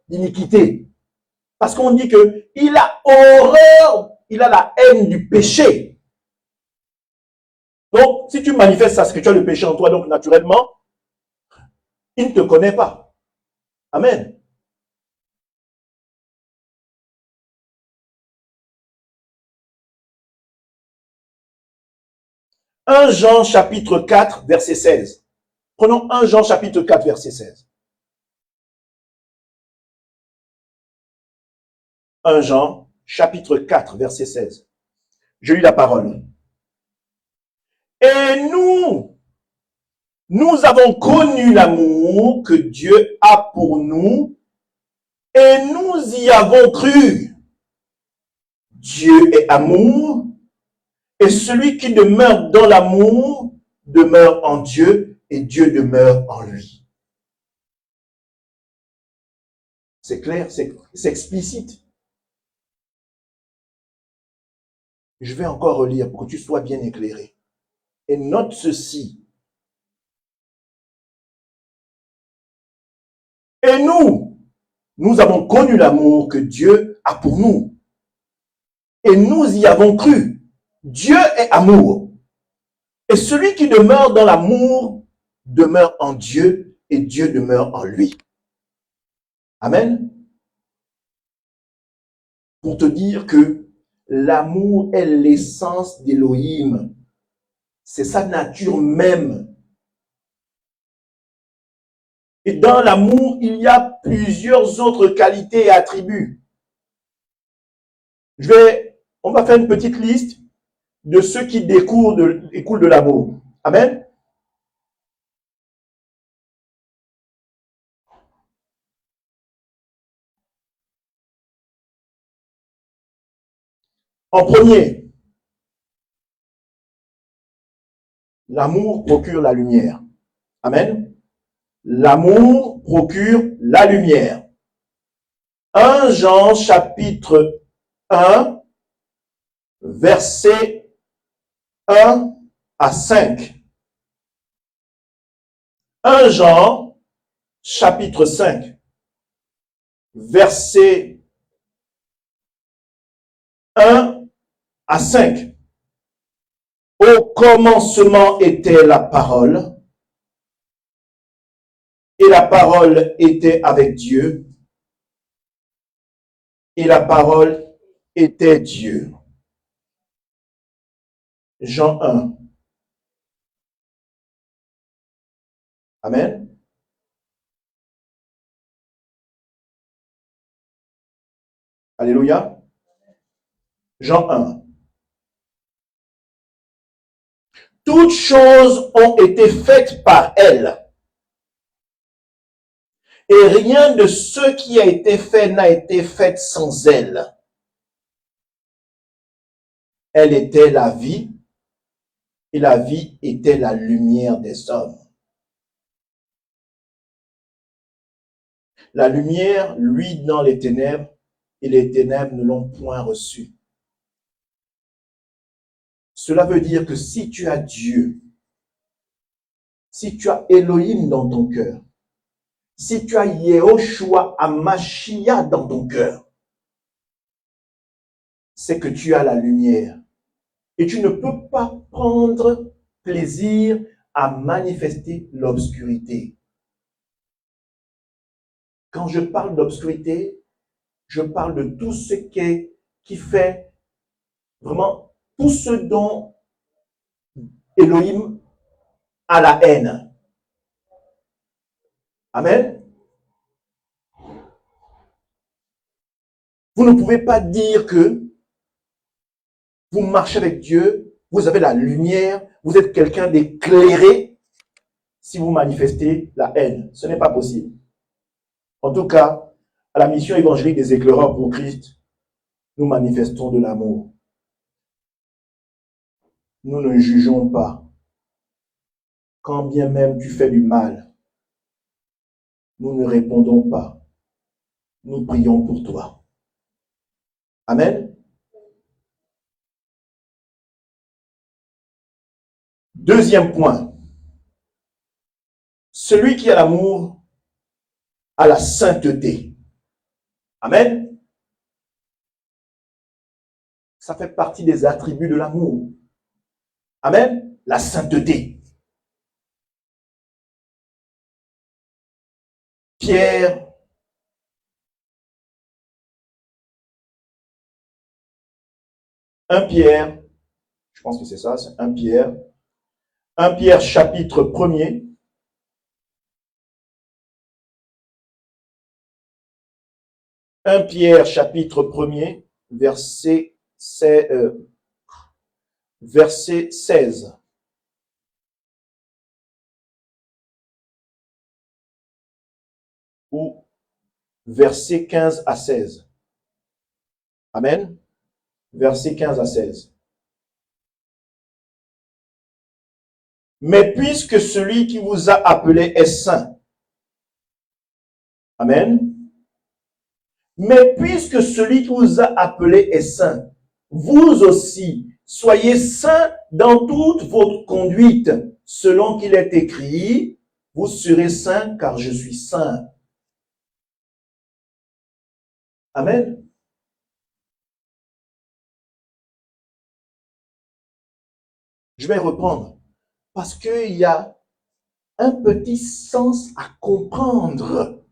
d'iniquité. Parce qu'on dit qu'il a horreur, il a la haine du péché. Donc, si tu manifestes ça, c'est que tu as le péché en toi, donc naturellement, il ne te connaît pas. Amen. « 1 Jean chapitre 4, verset 16. Prenons 1 Jean chapitre 4, verset 16. 1 Jean chapitre 4, verset 16. Je lis la parole. Et nous avons connu l'amour que Dieu a pour nous et nous y avons cru. Dieu est amour et celui qui demeure dans l'amour demeure en Dieu et Dieu demeure en lui. C'est clair, c'est explicite. Je vais encore relire pour que tu sois bien éclairé. Et note ceci. Et nous avons connu l'amour que Dieu a pour nous. Et nous y avons cru. Dieu est amour. Et celui qui demeure dans l'amour demeure en Dieu et Dieu demeure en lui. Amen. Pour te dire que l'amour est l'essence d'Élohim. C'est sa nature même. Et dans l'amour, il y a plusieurs autres qualités et attributs. On va faire une petite liste de ceux qui découlent de l'amour. Amen. En premier, l'amour procure la lumière. Amen. L'amour procure la lumière. 1 Jean chapitre 1, verset 1 à 5. 1 Jean chapitre 5, verset 1 à 5. Au commencement était la parole, et la parole était avec Dieu, et la parole était Dieu. Jean 1. Amen. Alléluia. Jean 1. Toutes choses ont été faites par elle. Et rien de ce qui a été fait n'a été fait sans elle. Elle était la vie, et la vie était la lumière des hommes. La lumière, lui, dans les ténèbres, et les ténèbres ne l'ont point reçue. Cela veut dire que si tu as Dieu, si tu as Elohim dans ton cœur, si tu as Yehoshua Hamashiach dans ton cœur, c'est que tu as la lumière. Et tu ne peux pas prendre plaisir à manifester l'obscurité. Quand je parle d'obscurité, je parle de tout ce qui fait vraiment tout ce dont Elohim a la haine. Amen. Vous ne pouvez pas dire que vous marchez avec Dieu, vous avez la lumière, vous êtes quelqu'un d'éclairé si vous manifestez la haine. Ce n'est pas possible. En tout cas, à la mission évangélique des éclaireurs pour Christ, nous manifestons de l'amour. Nous ne jugeons pas. Quand bien même tu fais du mal, nous ne répondons pas. Nous prions pour toi. Amen. Deuxième point. Celui qui a l'amour a la sainteté. Amen. Ça fait partie des attributs de l'amour. Amen. La sainteté. Pierre, je pense que c'est ça, c'est 1 Pierre chapitre 1er. 1 Pierre chapitre 1er, verset 16. Ou verset 15 à 16. Amen. Verset 15 à 16. Mais puisque celui qui vous a appelé est saint. Amen. Mais puisque celui qui vous a appelé est saint, vous aussi, soyez saints dans toute votre conduite, selon qu'il est écrit, vous serez saints car je suis saint. Amen. Je vais reprendre. Parce qu'il y a un petit sens à comprendre.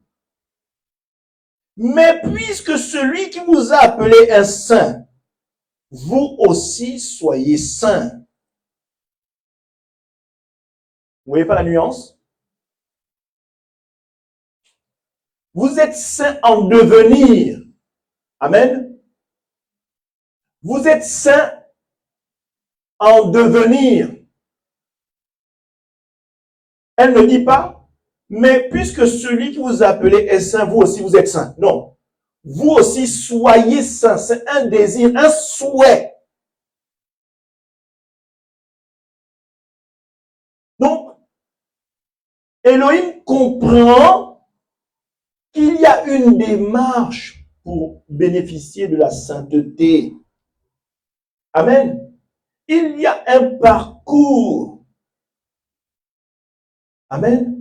Mais puisque celui qui vous a appelé est saint, vous aussi soyez saints. Vous voyez pas la nuance? Vous êtes saints en devenir. Amen. Vous êtes saints en devenir. Elle ne dit pas, mais puisque celui qui vous a appelé est saint, vous aussi vous êtes saint. Non. Vous aussi soyez saints. C'est un désir, un souhait. Donc, Elohim comprend qu'il y a une démarche pour bénéficier de la sainteté. Amen. Il y a un parcours. Amen.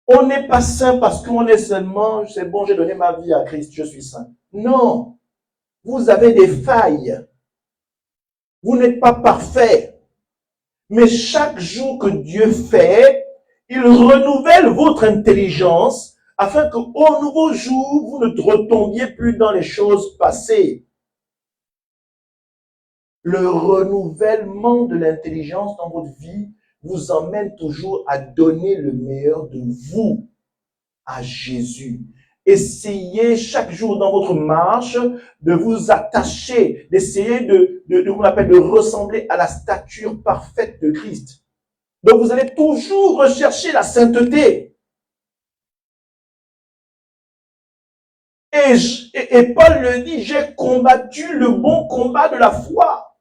On n'est pas saint parce qu'on est seulement, c'est bon, j'ai donné ma vie à Christ, je suis saint. Non. Vous avez des failles. Vous n'êtes pas parfait. Mais chaque jour que Dieu fait, il renouvelle votre intelligence afin qu'au nouveau jour, vous ne retombiez plus dans les choses passées. Le renouvellement de l'intelligence dans votre vie vous emmène toujours à donner le meilleur de vous à Jésus. essayez chaque jour dans votre marche de vous attacher, d'essayer de ressembler à la stature parfaite de Christ. Donc vous allez toujours rechercher la sainteté. Et Paul le dit, j'ai combattu le bon combat de la foi.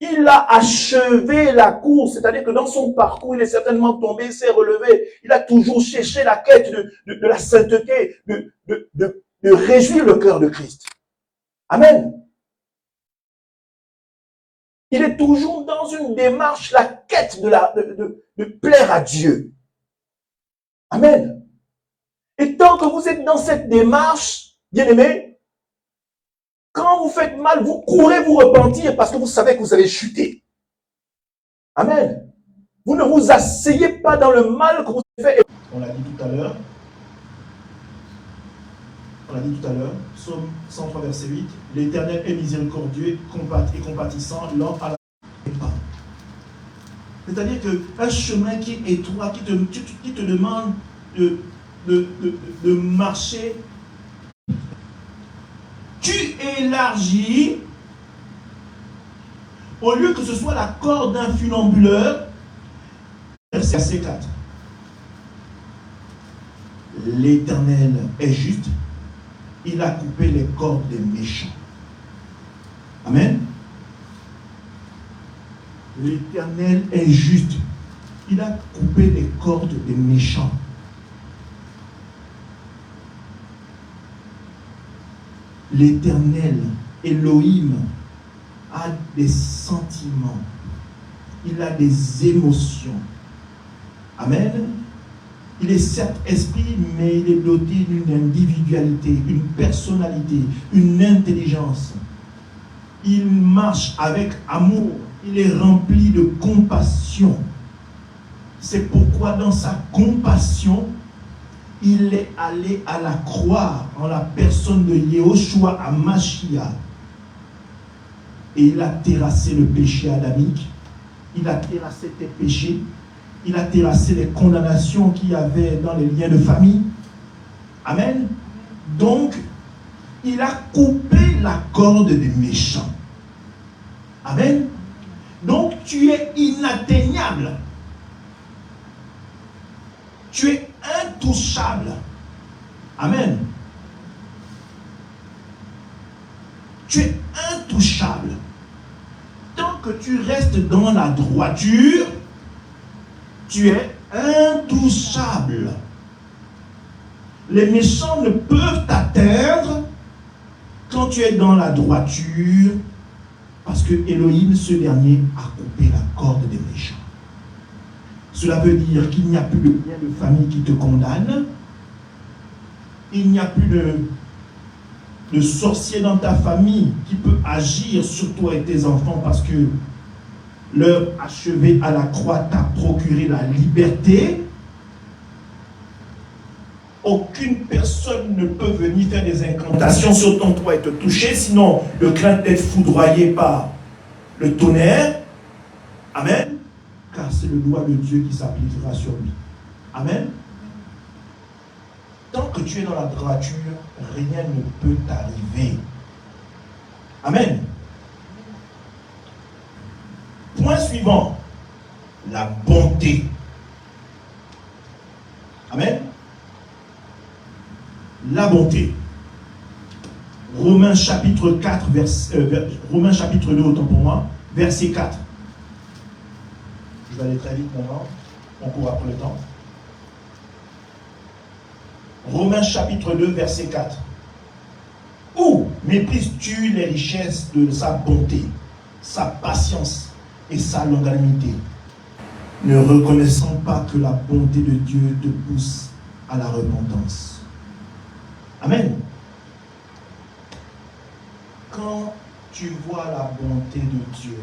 Il a achevé la course, c'est-à-dire que dans son parcours, il est certainement tombé, il s'est relevé. Il a toujours cherché la quête de la sainteté, de réjouir le cœur de Christ. Amen. Il est toujours dans une démarche, la quête de plaire à Dieu. Amen. Et tant que vous êtes dans cette démarche, bien-aimés, quand vous faites mal, vous courez vous repentir parce que vous savez que vous avez chuté. Amen. Vous ne vous asseyez pas dans le mal que vous avez fait. On l'a dit tout à l'heure. Psaume 103, verset 8. L'Éternel est miséricordieux et compatissant, lent à la pas. C'est-à-dire qu'un chemin qui est étroit, qui te demande de marcher, tu élargis, au lieu que ce soit la corde d'un funambuleur. Verset 4. L'Éternel est juste, il a coupé les cordes des méchants. Amen. L'Éternel est juste, il a coupé les cordes des méchants. L'Éternel, Elohim, a des sentiments. Il a des émotions. Amen. Il est certes esprit, mais il est doté d'une individualité, une personnalité, une intelligence. Il marche avec amour. Il est rempli de compassion. C'est pourquoi dans sa compassion, il est allé à la croix en la personne de Yehoshua à Mashiach. Et il a terrassé le péché adamique. Il a terrassé tes péchés. Il a terrassé les condamnations qu'il y avait dans les liens de famille. Amen. Donc, il a coupé la corde des méchants. Amen. Donc, tu es inatteignable. Tu es intouchable. Amen. Tu es intouchable. Tant que tu restes dans la droiture, tu es intouchable. Les méchants ne peuvent t'atteindre quand tu es dans la droiture, parce que Elohim, ce dernier, a coupé la corde des méchants. Cela veut dire qu'il n'y a plus de lien de famille qui te condamne. Il n'y a plus de sorcier dans ta famille qui peut agir sur toi et tes enfants parce que leur achevé à la croix t'a procuré la liberté. Aucune personne ne peut venir faire des incantations sur ton toit et te toucher, sinon de crainte d'être foudroyé par le tonnerre. Amen. Car c'est le doigt de Dieu qui s'appliquera sur lui. Amen. Tant que tu es dans la droiture, rien ne peut t'arriver. Amen. Point suivant, la bonté. Amen. La bonté. Romains chapitre 4, Romains chapitre 2, autant pour moi, verset 4. Je vais aller très vite maintenant, on court après le temps. Romains chapitre 2, verset 4. Où méprises-tu les richesses de sa bonté, sa patience et sa longanimité, ne reconnaissant pas que la bonté de Dieu te pousse à la repentance. Amen. Quand tu vois la bonté de Dieu,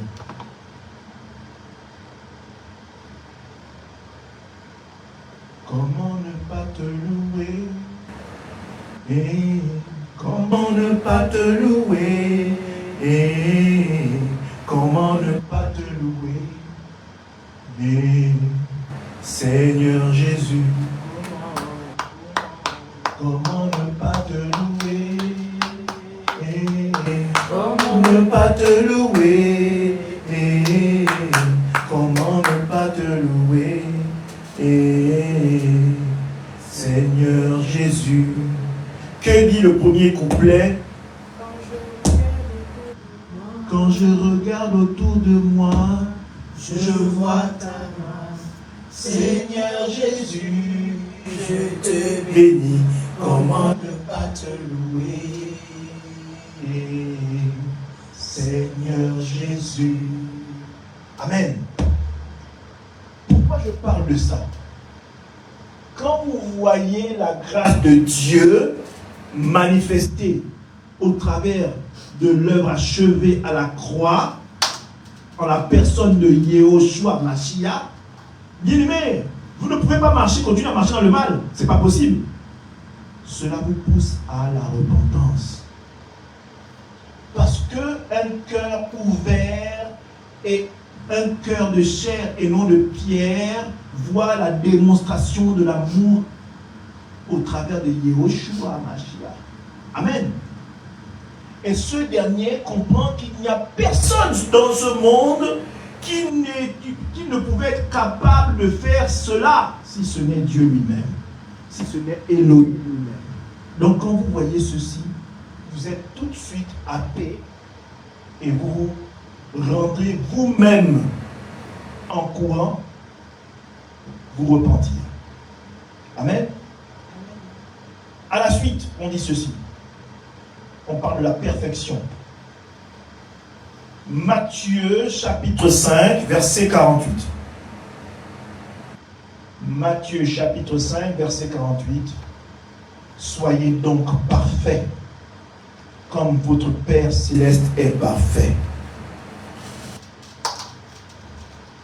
comment ne pas te louer? Et comment ne pas te louer? Et comment ne pas te louer? Et Seigneur Jésus, comment pas te louer? Comment ne pas te louer? Seigneur Jésus. Que dit le premier couplet? Quand je regarde autour de moi, je vois ta main. Seigneur Jésus, je te bénis. Comment ne pas te louer? Seigneur Jésus. Amen. Pourquoi je parle de ça? Quand vous voyez la grâce de Dieu manifestée au travers de l'œuvre achevée à la croix, en la personne de Yehoshua Mashiach, bien-aimés, vous ne pouvez pas continuer à marcher dans le mal. Ce n'est pas possible. Cela vous pousse à la repentance. Parce qu'un cœur ouvert et un cœur de chair et non de pierre voit la démonstration de l'amour au travers de Yehoshua Mashiach. Amen. Et ce dernier comprend qu'il n'y a personne dans ce monde qui ne pouvait être capable de faire cela si ce n'est Dieu lui-même, si ce n'est Elohim lui-même. Donc quand vous voyez ceci, vous êtes tout de suite happé et vous rentrez vous-même en courant, vous repentir. Amen. À la suite, on dit ceci. On parle de la perfection. Matthieu chapitre 5, verset 48. Matthieu chapitre 5, verset 48. Soyez donc parfaits, comme votre Père céleste est parfait.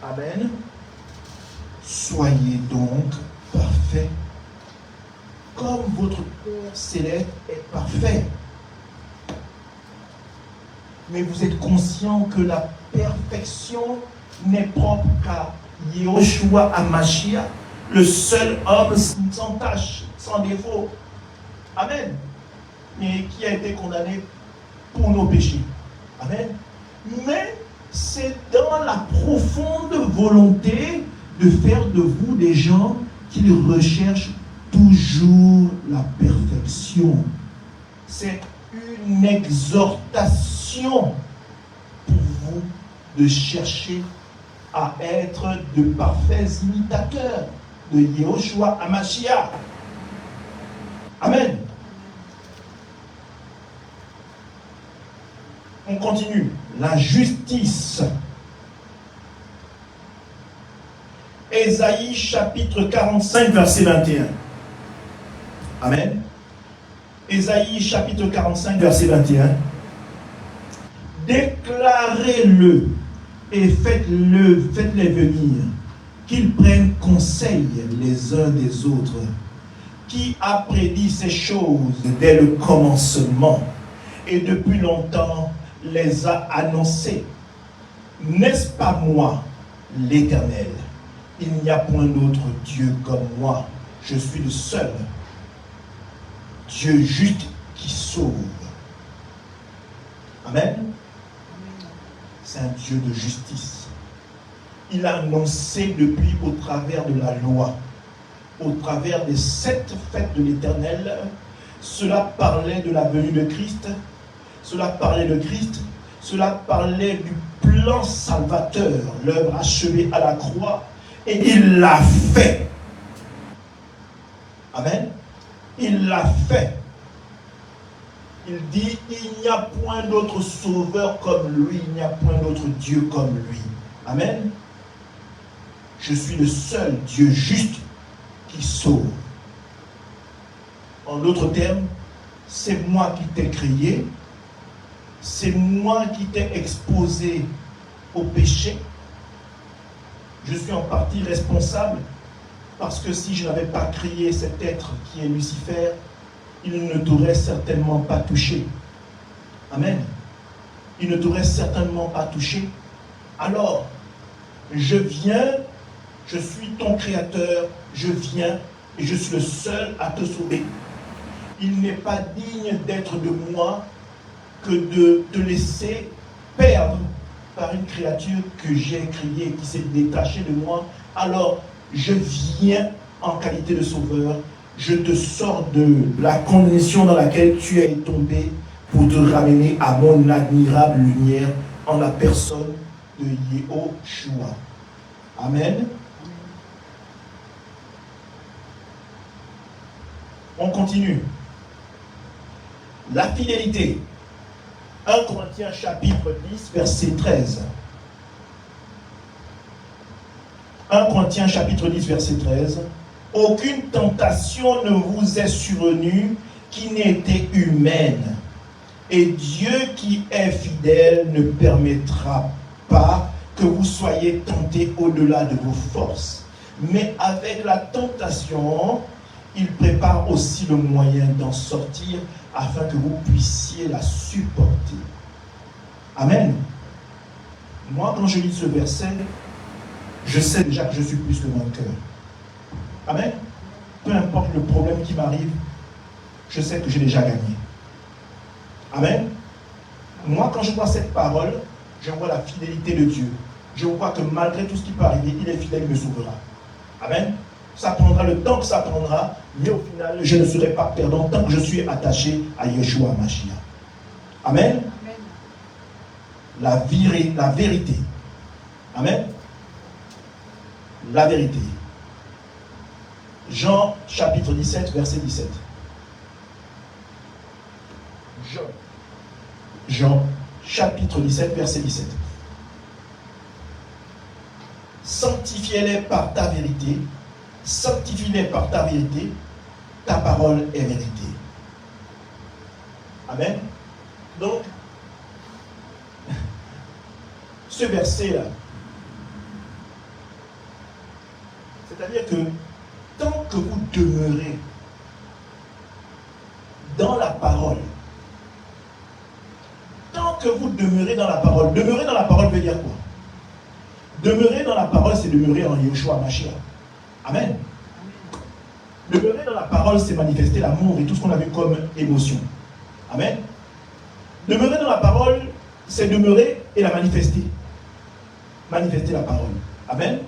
Amen. Soyez donc parfaits, comme votre Père céleste est parfait. Mais vous êtes conscient que la perfection n'est propre qu'à Yehoshua HaMashiach, le seul homme sans tache, sans défaut. Amen. Et qui a été condamné pour nos péchés. Amen. Mais c'est dans la profonde volonté de faire de vous des gens qui recherchent toujours la perfection. C'est une exhortation pour vous de chercher à être de parfaits imitateurs de Yehoshua HaMashiach. Amen. On continue. La justice. Ésaïe chapitre 45, verset 21. Amen. Ésaïe chapitre 45, verset 21. Déclarez-le et faites-les venir, qu'ils prennent conseil les uns des autres. Qui a prédit ces choses dès le commencement et depuis longtemps les a annoncées? N'est-ce pas moi, l'Éternel? Il n'y a point d'autre Dieu comme moi. Je suis le seul Dieu juste qui sauve. Amen. C'est un Dieu de justice. Il a annoncé depuis au travers de la loi, au travers des 7 fêtes de l'Éternel. Cela parlait de la venue de Christ. Cela parlait de Christ. Cela parlait du plan salvateur, l'œuvre achevée à la croix. Et il l'a fait. Amen. Il l'a fait. Il dit, il n'y a point d'autre sauveur comme lui, il n'y a point d'autre Dieu comme lui. Amen. Je suis le seul Dieu juste qui sauve. En d'autres termes, c'est moi qui t'ai créé, c'est moi qui t'ai exposé au péché. Je suis en partie responsable parce que si je n'avais pas créé cet être qui est Lucifer, il ne t'aurait certainement pas touché. Amen. Il ne t'aurait certainement pas touché. Alors, je viens, je suis ton créateur, je viens et je suis le seul à te sauver. Il n'est pas digne d'être de moi que de te laisser perdre par une créature que j'ai créée, qui s'est détachée de moi, alors je viens en qualité de sauveur, je te sors de la condition dans laquelle tu es tombé pour te ramener à mon admirable lumière en la personne de Yehoshua. Amen. On continue. La fidélité. 1 Corinthiens chapitre 10, verset 13. 1 Corinthiens chapitre 10, verset 13. Aucune tentation ne vous est survenue qui n'ait été humaine. Et Dieu qui est fidèle ne permettra pas que vous soyez tentés au-delà de vos forces. Mais avec la tentation, il prépare aussi le moyen d'en sortir afin que vous puissiez la supporter. Amen. Moi, quand je lis ce verset, je sais déjà que je suis plus que vainqueur. Amen. Peu importe le problème qui m'arrive, je sais que j'ai déjà gagné. Amen. Moi, quand je vois cette parole, je vois la fidélité de Dieu. Je vois que malgré tout ce qui peut arriver, il est fidèle, il me sauvera. Amen. Ça prendra le temps que ça prendra, mais au final, je ne serai pas perdant tant que je suis attaché à Yeshua Mashiach. Amen. La vérité. Amen. La vérité. Jean chapitre 17, verset 17. Jean chapitre 17, verset 17. Sanctifie-les par ta vérité. Sanctifie-les par ta vérité. Ta parole est vérité. Amen. Donc, ce verset-là, c'est-à-dire que tant que vous demeurez dans la parole, tant que vous demeurez dans la parole, demeurer dans la parole veut dire quoi? Demeurer dans la parole, c'est demeurer en Yeshua Mashiach. Amen. Demeurer dans la parole, c'est manifester l'amour et tout ce qu'on a vu comme émotion. Amen. Demeurer dans la parole, c'est demeurer et la manifester. Manifester la parole. Amen.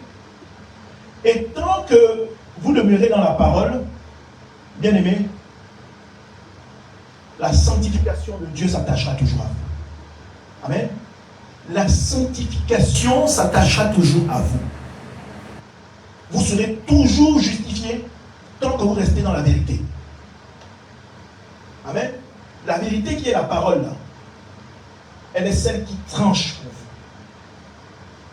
Et tant que vous demeurez dans la parole, bien aimé, la sanctification de Dieu s'attachera toujours à vous. Amen. La sanctification s'attachera toujours à vous. Vous serez toujours justifié tant que vous restez dans la vérité. Amen. La vérité qui est la parole, là, elle est celle qui tranche pour vous.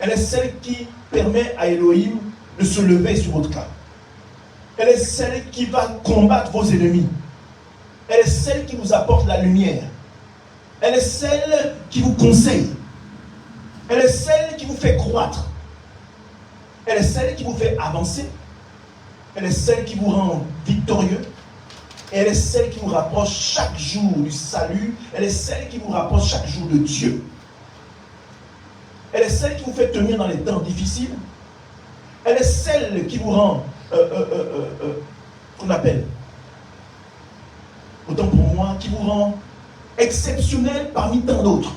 Elle est celle qui permet à Elohim de se lever sur votre cas. Elle est celle qui va combattre vos ennemis. Elle est celle qui vous apporte la lumière. Elle est celle qui vous conseille. Elle est celle qui vous fait croître. Elle est celle qui vous fait avancer. Elle est celle qui vous rend victorieux. Et elle est celle qui vous rapproche chaque jour du salut. Elle est celle qui vous rapproche chaque jour de Dieu. Elle est celle qui vous fait tenir dans les temps difficiles. Elle est celle qui vous rend, qu'on appelle, autant pour moi, qui vous rend exceptionnel parmi tant d'autres.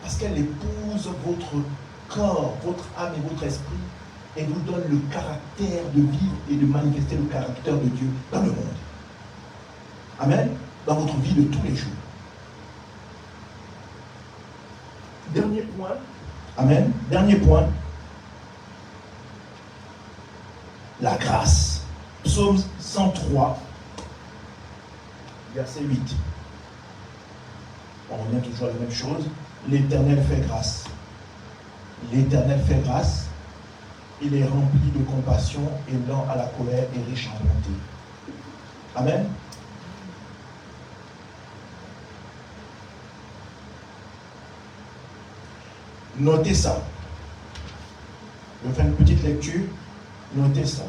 Parce qu'elle épouse votre corps, votre âme et votre esprit et vous donne le caractère de vivre et de manifester le caractère de Dieu dans le monde. Amen. Dans votre vie de tous les jours. Dernier point. Amen. Dernier point. La grâce. Psaume 103, verset 8. On revient toujours à la même chose. L'Éternel fait grâce. L'Éternel fait grâce. Il est rempli de compassion et lent à la colère et riche en bonté. Amen. Notez ça. Je vais faire une petite lecture. Notez ça.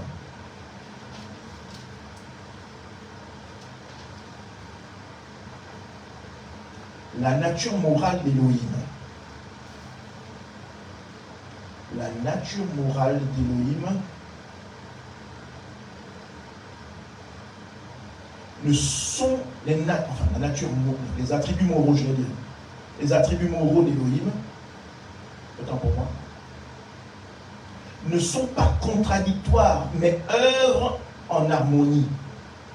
La nature morale d'Élohim. La nature morale d'Élohim ne sont les attributs moraux, je vais dire, les attributs moraux d'Élohim, autant pour moi, ne sont pas contradictoires, mais œuvrent en harmonie.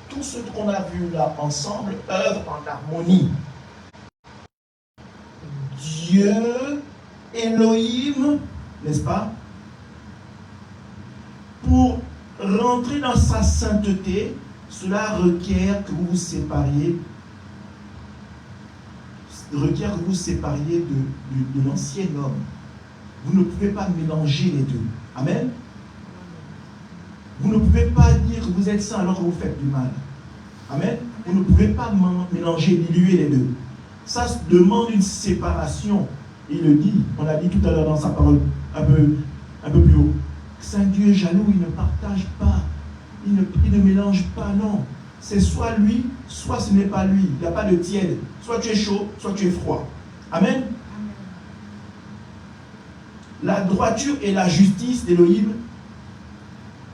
Tout ce qu'on a vu là ensemble œuvre en harmonie. Dieu, Elohim, n'est-ce pas? Pour rentrer dans sa sainteté, cela requiert que vous vous sépariez, de l'ancien homme. Vous ne pouvez pas mélanger les deux. Amen. Vous ne pouvez pas dire que vous êtes saint alors que vous faites du mal. Amen. Vous ne pouvez pas mélanger, diluer les deux. Ça demande une séparation. Il le dit, on l'a dit tout à l'heure dans sa parole, un peu plus haut. C'est un Dieu jaloux, il ne partage pas. Il ne mélange pas, non. C'est soit lui, soit ce n'est pas lui. Il n'y a pas de tiède. Soit tu es chaud, soit tu es froid. Amen. La droiture et la justice d'Élohim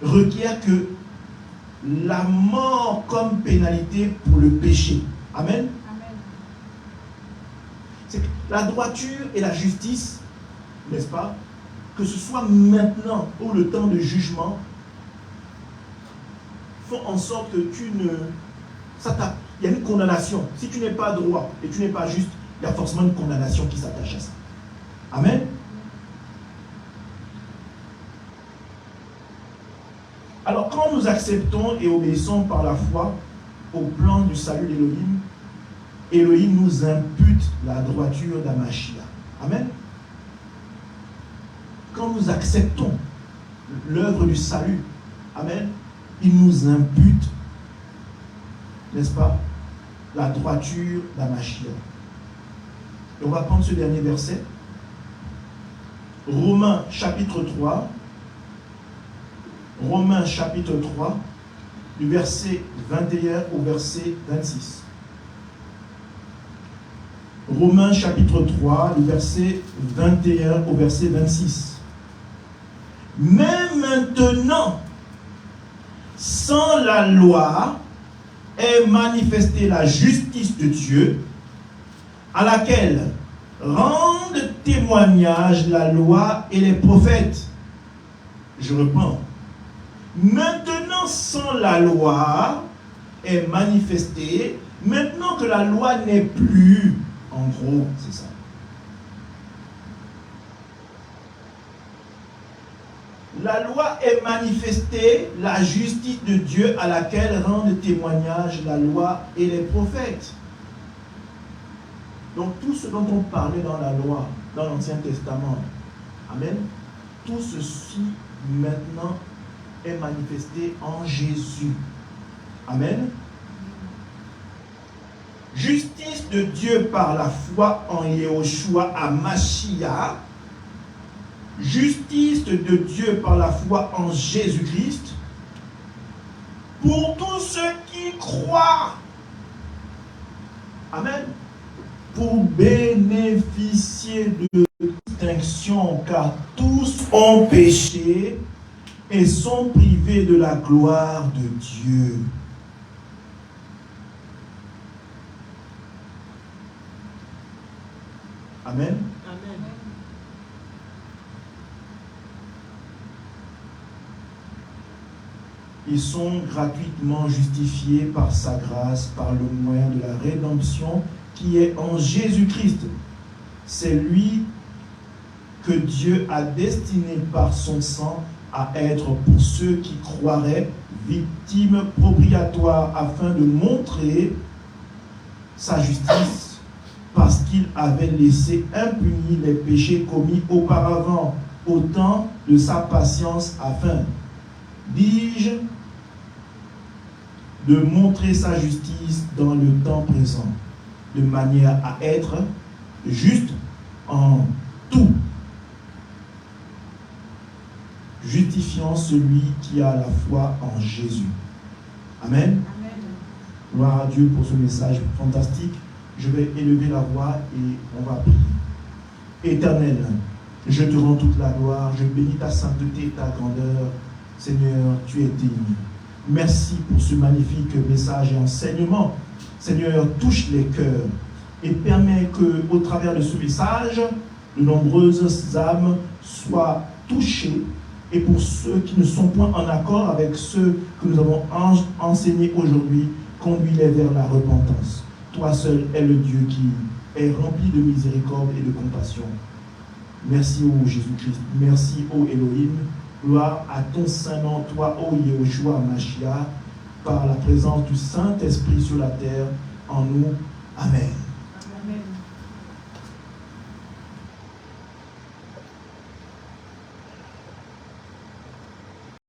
requièrent que la mort comme pénalité pour le péché. Amen. C'est que la droiture et la justice, n'est-ce pas, que ce soit maintenant ou le temps de jugement, font en sorte que il y a une condamnation. Si tu n'es pas droit et tu n'es pas juste, il y a forcément une condamnation qui s'attache à ça. Amen. Alors, quand nous acceptons et obéissons par la foi au plan du salut d'Élohim, Elohim nous impute la droiture d'Amashia. Amen. Quand nous acceptons l'œuvre du salut, amen, il nous impute, n'est-ce pas, la droiture d'Amashia. Et on va prendre ce dernier verset. Romains chapitre 3. Romains chapitre 3, du verset 21 au verset 26. Romains chapitre 3, du verset 21 au verset 26. Mais maintenant, sans la loi, est manifestée la justice de Dieu, à laquelle rendent témoignage la loi et les prophètes. Je reprends. Maintenant, sans la loi est manifestée, maintenant que la loi n'est plus, en gros, c'est ça. La loi est manifestée, la justice de Dieu à laquelle rendent témoignage la loi et les prophètes. Donc tout ce dont on parlait dans la loi, dans l'Ancien Testament, amen, tout ceci maintenant est manifesté en Jésus. Amen. Justice de Dieu par la foi en Yahushua HaMashiach. Justice de Dieu par la foi en Jésus-Christ. Pour tous ceux qui croient. Amen. Pour bénéficier de distinction, car tous ont péché et sont privés de la gloire de Dieu. Amen. Amen. Ils sont gratuitement justifiés par sa grâce, par le moyen de la rédemption qui est en Jésus-Christ. C'est lui que Dieu a destiné par son sang à être pour ceux qui croiraient victimes propitiatoires afin de montrer sa justice parce qu'il avait laissé impunis les péchés commis auparavant au temps de sa patience afin, dis-je, de montrer sa justice dans le temps présent de manière à être juste en tout, justifiant celui qui a la foi en Jésus. Amen. Amen. Gloire à Dieu pour ce message fantastique. Je vais élever la voix et on va prier. Éternel, je te rends toute la gloire, je bénis ta sainteté et ta grandeur. Seigneur, tu es digne. Merci pour ce magnifique message et enseignement. Seigneur, touche les cœurs et permet qu'au travers de ce message, de nombreuses âmes soient touchées. Et pour ceux qui ne sont point en accord avec ceux que nous avons enseignés aujourd'hui, conduis-les vers la repentance. Toi seul es le Dieu qui est rempli de miséricorde et de compassion. Merci, ô Jésus-Christ. Merci, ô Elohim. Gloire à ton saint nom, toi, ô Yehoshua Mashiach, par la présence du Saint-Esprit sur la terre, en nous. Amen.